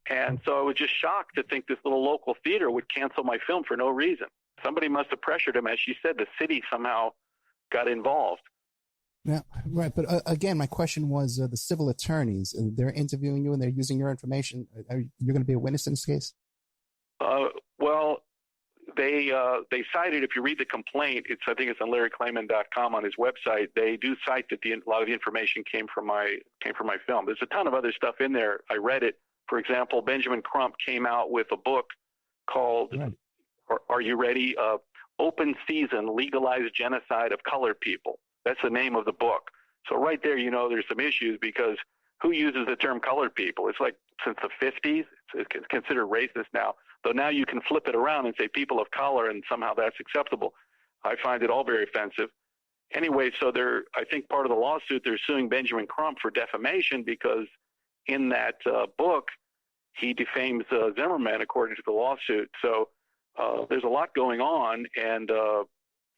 And so I was just shocked to think this little local theater would cancel my film for no reason. Somebody must have pressured him. As she said, the city somehow got involved. Yeah, right. But again, my question was the civil attorneys. They're interviewing you and they're using your information. You're going to be a witness in this case? Well, they cited, if you read the complaint, I think it's on LarryKlayman.com on his website. They do cite that a lot of the information came from my film. There's a ton of other stuff in there. I read it. For example, Benjamin Crump came out with a book called, Are You Ready? Open Season, Legalized Genocide of Colored People. That's the name of the book. So right there, there's some issues, because who uses the term colored people? It's like since the 50s, it's considered racist now. Though now you can flip it around and say people of color, and somehow that's acceptable. I find it all very offensive. Anyway, so I think part of the lawsuit, they're suing Benjamin Crump for defamation, because in that book, he defames Zimmerman, according to the lawsuit. So there's a lot going on, and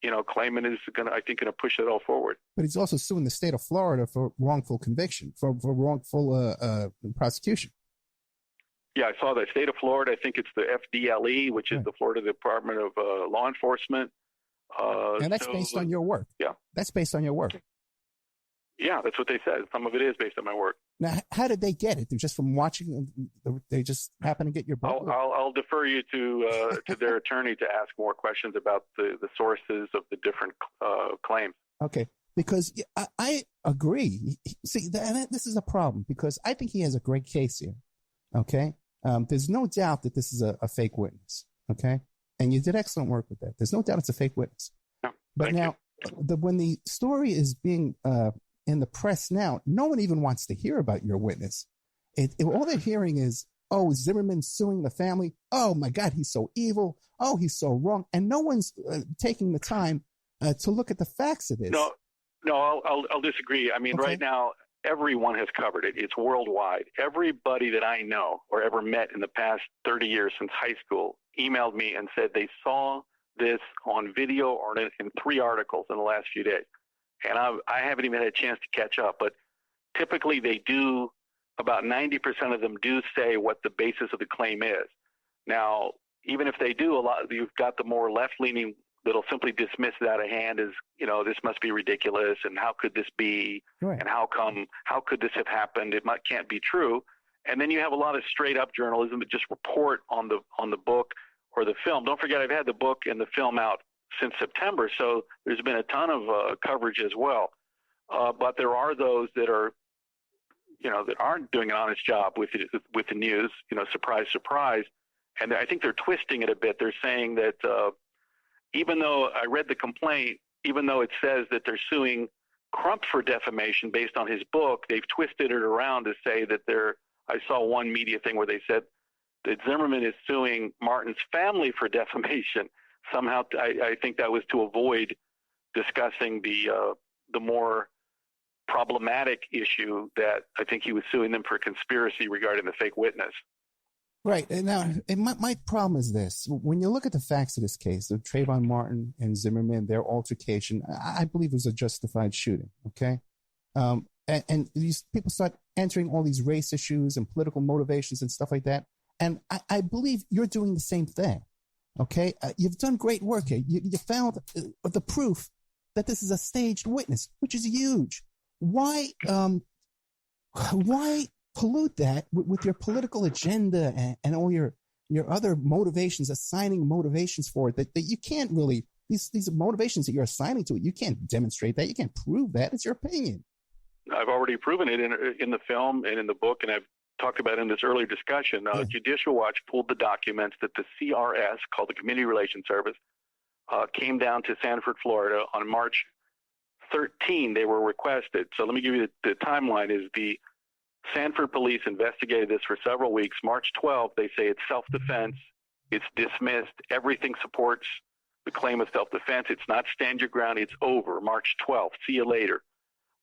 Klayman is going to push it all forward. But he's also suing the state of Florida for wrongful conviction, for wrongful prosecution. Yeah, I saw that. State of Florida, I think it's the FDLE, which is the Florida Department of Law Enforcement. And that's based on your work. Yeah. That's based on your work. Yeah, that's what they said. Some of it is based on my work. Now, how did they get it? They're just from watching? They just happen to get your book? I'll defer you to their attorney to ask more questions about the sources of the different claims. Okay, because I agree. See, this is a problem, because I think he has a great case here. Okay, there's no doubt that this is a fake witness. Okay, and you did excellent work with that. There's no doubt it's a fake witness. No, but now, when the story is being in the press now, no one even wants to hear about your witness. All they're hearing is, oh, Zimmerman suing the family. Oh my God, he's so evil. Oh, he's so wrong. And no one's taking the time to look at the facts of this. No, I'll disagree. I mean, right now, everyone has covered it. It's worldwide. Everybody that I know or ever met in the past 30 years since high school emailed me and said they saw this on video or in 3 articles in the last few days. And I haven't even had a chance to catch up. But typically they do, about 90% of them do say what the basis of the claim is. Now, even if they do, you've got the more left-leaning that'll simply dismiss it out of hand as, this must be ridiculous, and how could this be, and how could this have happened? It can't be true. And then you have a lot of straight-up journalism that just report on the book or the film. Don't forget, I've had the book and the film out since September, so there's been a ton of coverage as well. But there are those that are, that aren't doing an honest job with the news. Surprise, surprise. And I think they're twisting it a bit. They're saying that even though I read the complaint, even though it says that they're suing Crump for defamation based on his book, they've twisted it around to say that I saw one media thing where they said that Zimmerman is suing Martin's family for defamation. Somehow, I think that was to avoid discussing the more problematic issue that I think he was suing them for conspiracy regarding the fake witness. Right. And now, my problem is this. When you look at the facts of this case, of Trayvon Martin and Zimmerman, their altercation, I believe it was a justified shooting, okay? And these people start entering all these race issues and political motivations and stuff like that. And I believe you're doing the same thing, okay? You've done great work here. You found the proof that this is a staged witness, which is huge. Why pollute that with your political agenda and all your other motivations, assigning motivations for it that you can't really, these motivations that you're assigning to it, you can't demonstrate that. You can't prove that. It's your opinion. I've already proven it in the film and in the book, and I've talked about it in this earlier discussion. Judicial Watch pulled the documents that the CRS, called the Community Relations Service, came down to Sanford, Florida on March 13. They were requested. So let me give you the timeline. Is the Sanford police investigated this for several weeks. March 12th, they say it's self-defense. It's dismissed. Everything supports the claim of self-defense. It's not stand your ground. It's over. March 12th. See you later.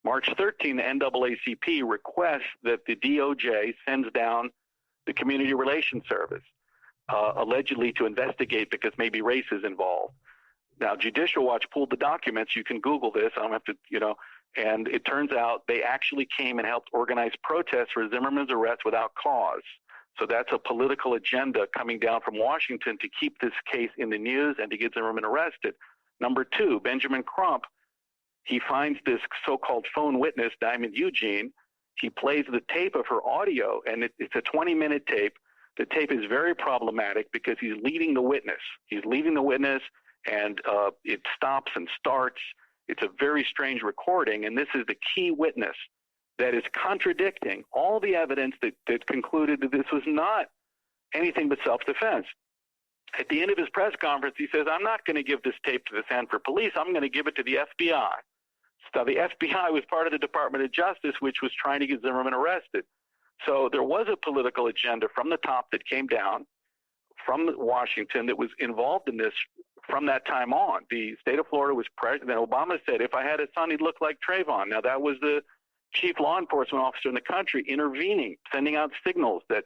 March 13th, the NAACP requests that the DOJ sends down the Community Relations Service, allegedly to investigate because maybe race is involved. Now, Judicial Watch pulled the documents. You can Google this. I don't have to, and it turns out they actually came and helped organize protests for Zimmerman's arrest without cause. So that's a political agenda coming down from Washington to keep this case in the news and to get Zimmerman arrested. Number two, Benjamin Crump, he finds this so-called phone witness, Diamond Eugene. He plays the tape of her audio, and it's a 20-minute tape. The tape is very problematic because he's leading the witness. And it stops and starts. It's a very strange recording, and this is the key witness that is contradicting all the evidence that concluded that this was not anything but self-defense. At the end of his press conference, he says, I'm not going to give this tape to the Sanford police. I'm going to give it to the FBI. So the FBI was part of the Department of Justice, which was trying to get Zimmerman arrested. So there was a political agenda from the top that came down from Washington that was involved in this from that time on. The state of Florida was present. And Obama said, if I had a son, he'd look like Trayvon. Now, that was the chief law enforcement officer in the country intervening, sending out signals that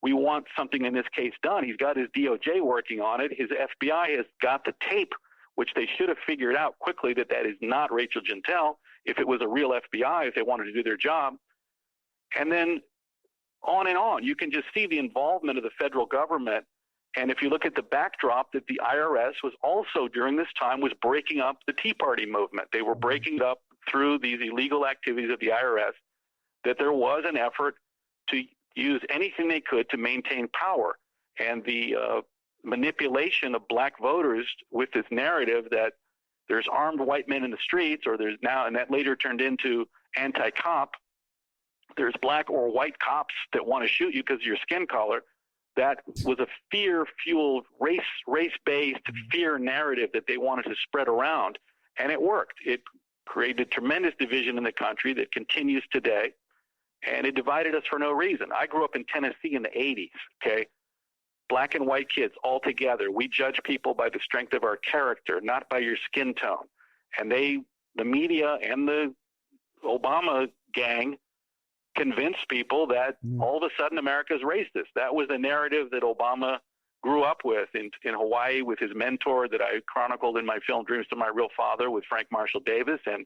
we want something in this case done. He's got his DOJ working on it. His FBI has got the tape, which they should have figured out quickly that is not Rachel Jeantel if it was a real FBI, if they wanted to do their job. And then on and on. You can just see the involvement of the federal government. And if you look at the backdrop, that the IRS was also during this time was breaking up the Tea Party movement. They were breaking it up through these illegal activities of the IRS, that there was an effort to use anything they could to maintain power. And the manipulation of black voters with this narrative that there's armed white men in the streets, or there's now, and that later turned into anti-cop, there's black or white cops that want to shoot you because of your skin color. That was a fear-fueled, race-based fear narrative that they wanted to spread around, and it worked. It created tremendous division in the country that continues today, and it divided us for no reason. I grew up in Tennessee in the 80s, okay? Black and white kids all together. We judge people by the strength of our character, not by your skin tone. And the media and the Obama gang convinced people that all of a sudden America's racist. That was the narrative that Obama grew up with in Hawaii with his mentor that I chronicled in my film Dreams to My Real Father with Frank Marshall Davis and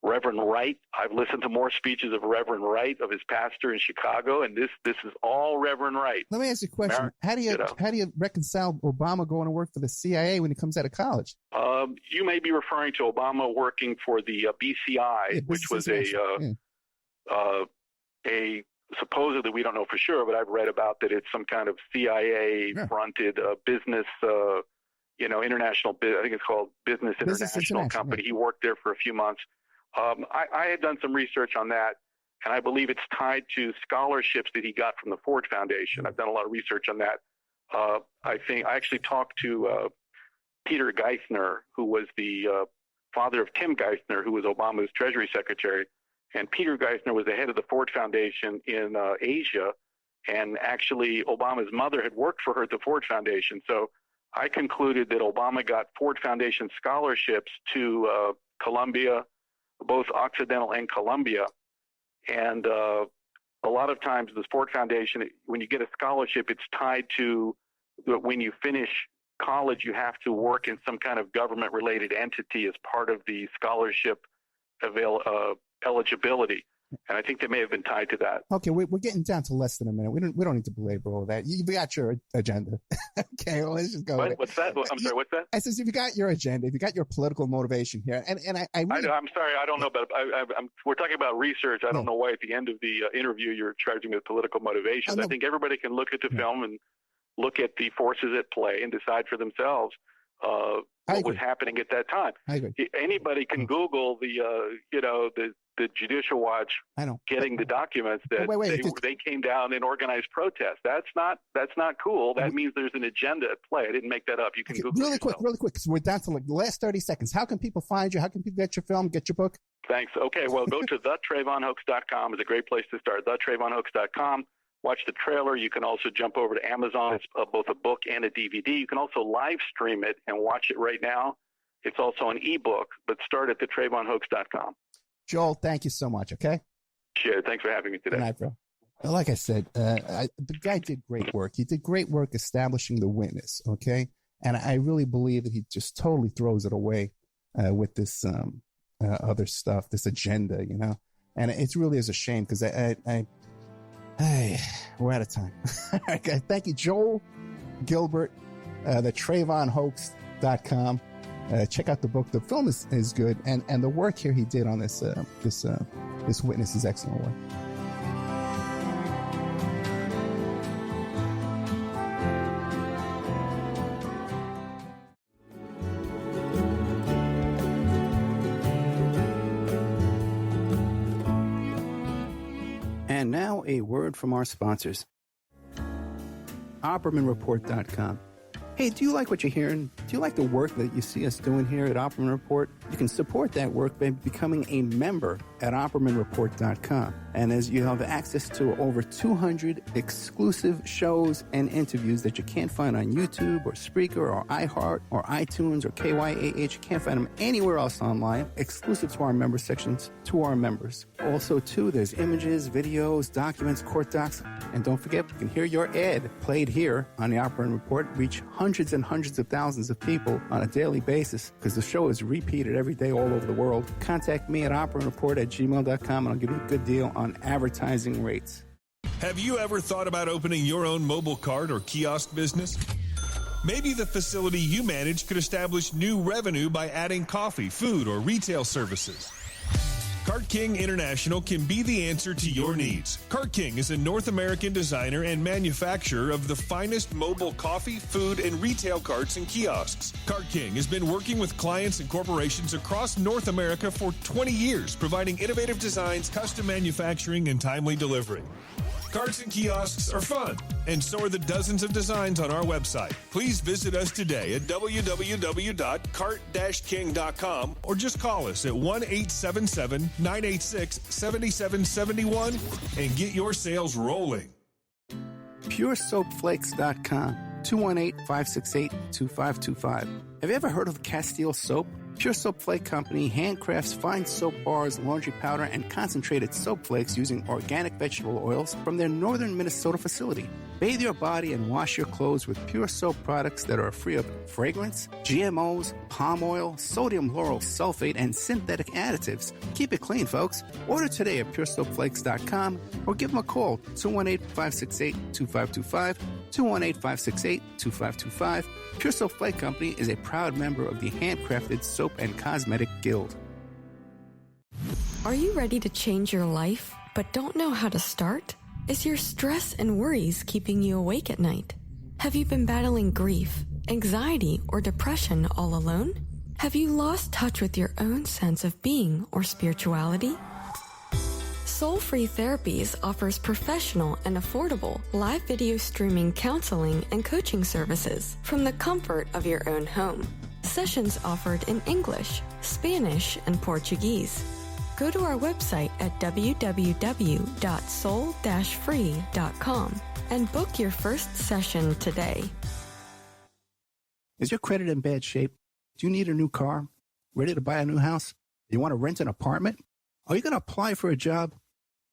Reverend Wright. I've listened to more speeches of Reverend Wright, of his pastor in Chicago, and this is all Reverend Wright. Let me ask you a question. How do you reconcile Obama going to work for the CIA when he comes out of college? You may be referring to Obama working for the BCI, which was a supposedly, we don't know for sure, but I've read about that it's some kind of CIA-fronted business, international, I think it's called Business International Company. He worked there for a few months. I had done some research on that, and I believe it's tied to scholarships that he got from the Ford Foundation. I've done a lot of research on that. I actually talked to Peter Geithner, who was the father of Tim Geithner, who was Obama's Treasury Secretary. And Peter Geithner was the head of the Ford Foundation in Asia. And actually, Obama's mother had worked for her at the Ford Foundation. So I concluded that Obama got Ford Foundation scholarships to Columbia, both Occidental and Columbia. And a lot of times the Ford Foundation, when you get a scholarship, it's tied to when you finish college, you have to work in some kind of government-related entity as part of the scholarship eligibility. And I think they may have been tied to that. Okay, we're getting down to less than a minute. We don't need to belabor all that. You got your agenda. Okay, well, let's just go. What's that? I'm sorry, what's that? I says if you got your agenda, if you got your political motivation here, and I'm sorry, I don't know, but we're talking about research. I don't know why at the end of the interview you're charging me with political motivations. I think everybody can look at the film and look at the forces at play and decide for themselves what was happening at that time. I agree. Anybody can Google the Judicial Watch getting the documents that they came down and organized protests. That's not cool. That means there's an agenda at play. I didn't make that up. You can Google really quick, because we're down to the last 30 seconds. How can people find you? How can people get your film, get your book? Thanks. Okay, well, go to thetrayvonhoax.com. It's a great place to start. thetrayvonhoax.com. watch the trailer. You can also jump over to Amazon. It's both a book and a DVD. You can also live stream it and watch it right now. It's also an ebook, but start at the TrayvonHoax.com. Joel, thank you so much, okay? Sure. Thanks for having me today. Good night, bro. Like I said, the guy did great work. He did great work establishing the witness, okay? And I really believe that he just totally throws it away with this other stuff, this agenda, you know? And it really is a shame because hey, we're out of time. Okay, thank you, Joel Gilbert, the TrayvonHoax.com. Check out the book. The film is good, and the work here he did on this witness is excellent work. And now a word from our sponsors. OppermanReport.com. Hey, do you like what you're hearing? Do you like the work that you see us doing here at Opperman Report? You can support that work by becoming a member at OppermanReport.com. And as you have access to over 200 exclusive shows and interviews that you can't find on YouTube or Spreaker or iHeart or iTunes or KYAH. You can't find them anywhere else online, exclusive to our member sections, to our members. Also, too, there's images, videos, documents, court docs. And don't forget, you can hear your ad played here on the Opperman Report, reach hundreds and hundreds of thousands of people on a daily basis because the show is repeated every day all over the world. Contact me at oppermanreport@gmail.com and I'll give you a good deal on advertising rates. Have you ever thought about opening your own mobile cart or kiosk business? Maybe the facility you manage could establish new revenue by adding coffee, food, or retail services. Cart King International can be the answer to your needs. Cart King is a North American designer and manufacturer of the finest mobile coffee, food, and retail carts and kiosks. Cart King has been working with clients and corporations across North America for 20 years, providing innovative designs, custom manufacturing, and timely delivery. Carts and kiosks are fun, and so are the dozens of designs on our website. Please visit us today at www.cart-king.com or just call us at 1-877-986-7771 and get your sales rolling. PureSoapFlakes.com, 218-568-2525. Have you ever heard of Castile Soap? Pure Soap Flake Company handcrafts fine soap bars, laundry powder, and concentrated soap flakes using organic vegetable oils from their northern Minnesota facility. Bathe your body and wash your clothes with Pure Soap products that are free of fragrance, GMOs, palm oil, sodium lauryl sulfate, and synthetic additives. Keep it clean, folks. Order today at PureSoapFlakes.com or give them a call, 218-568-2525, 218-568-2525. Pure Soap Flake Company is a proud member of the Handcrafted Soap and Cosmetic Guild. Are you ready to change your life, but don't know how to start? Is your stress and worries keeping you awake at night? Have you been battling grief, anxiety, or depression all alone? Have you lost touch with your own sense of being or spirituality? Soul Free Therapies offers professional and affordable live video streaming counseling and coaching services from the comfort of your own home. Sessions offered in English, Spanish, and Portuguese. Go to our website at www.soul-free.com and book your first session today. Is your credit in bad shape? Do you need a new car? Ready to buy a new house? You want to rent an apartment? Are you going to apply for a job?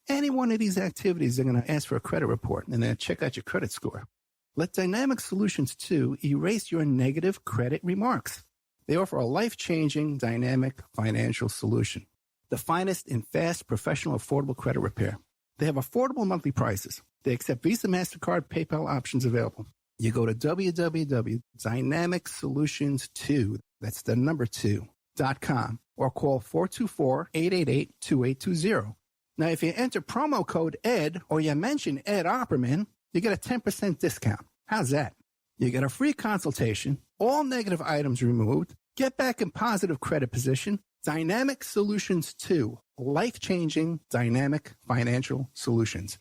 Any one of these activities, they're going to ask for a credit report and then check out your credit score. Let Dynamic Solutions 2 erase your negative credit remarks. They offer a life-changing, dynamic financial solution. The finest in fast, professional, affordable credit repair. They have affordable monthly prices. They accept Visa, MasterCard, PayPal options available. You go to www.dynamicsolutions2, that's the number 2.com, or call 424-888-2820. Now, if you enter promo code ED or you mention Ed Opperman, you get a 10% discount. How's that? You get a free consultation, all negative items removed, get back in positive credit position. Dynamic Solutions 2, life-changing dynamic financial solutions.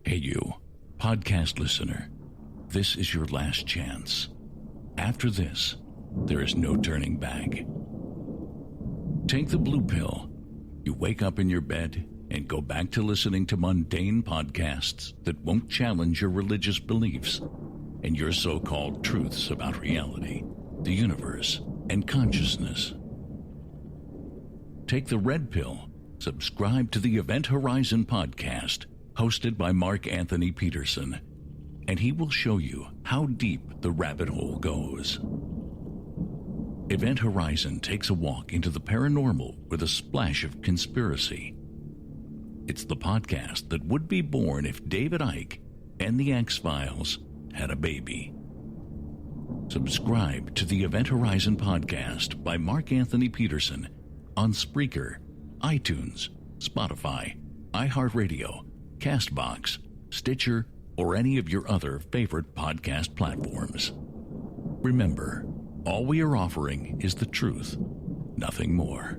Hey, you, podcast listener. This is your last chance. After this, there is no turning back. Take the blue pill. You wake up in your bed, and go back to listening to mundane podcasts that won't challenge your religious beliefs and your so-called truths about reality, the universe, and consciousness. Take the red pill. Subscribe to the Event Horizon podcast, hosted by Mark Anthony Peterson, and he will show you how deep the rabbit hole goes. Event Horizon takes a walk into the paranormal with a splash of conspiracy. It's the podcast that would be born if David Icke and the X-Files had a baby. Subscribe to the Event Horizon podcast by Mark Anthony Peterson on Spreaker, iTunes, Spotify, iHeartRadio, CastBox, Stitcher, or any of your other favorite podcast platforms. Remember, all we are offering is the truth, nothing more.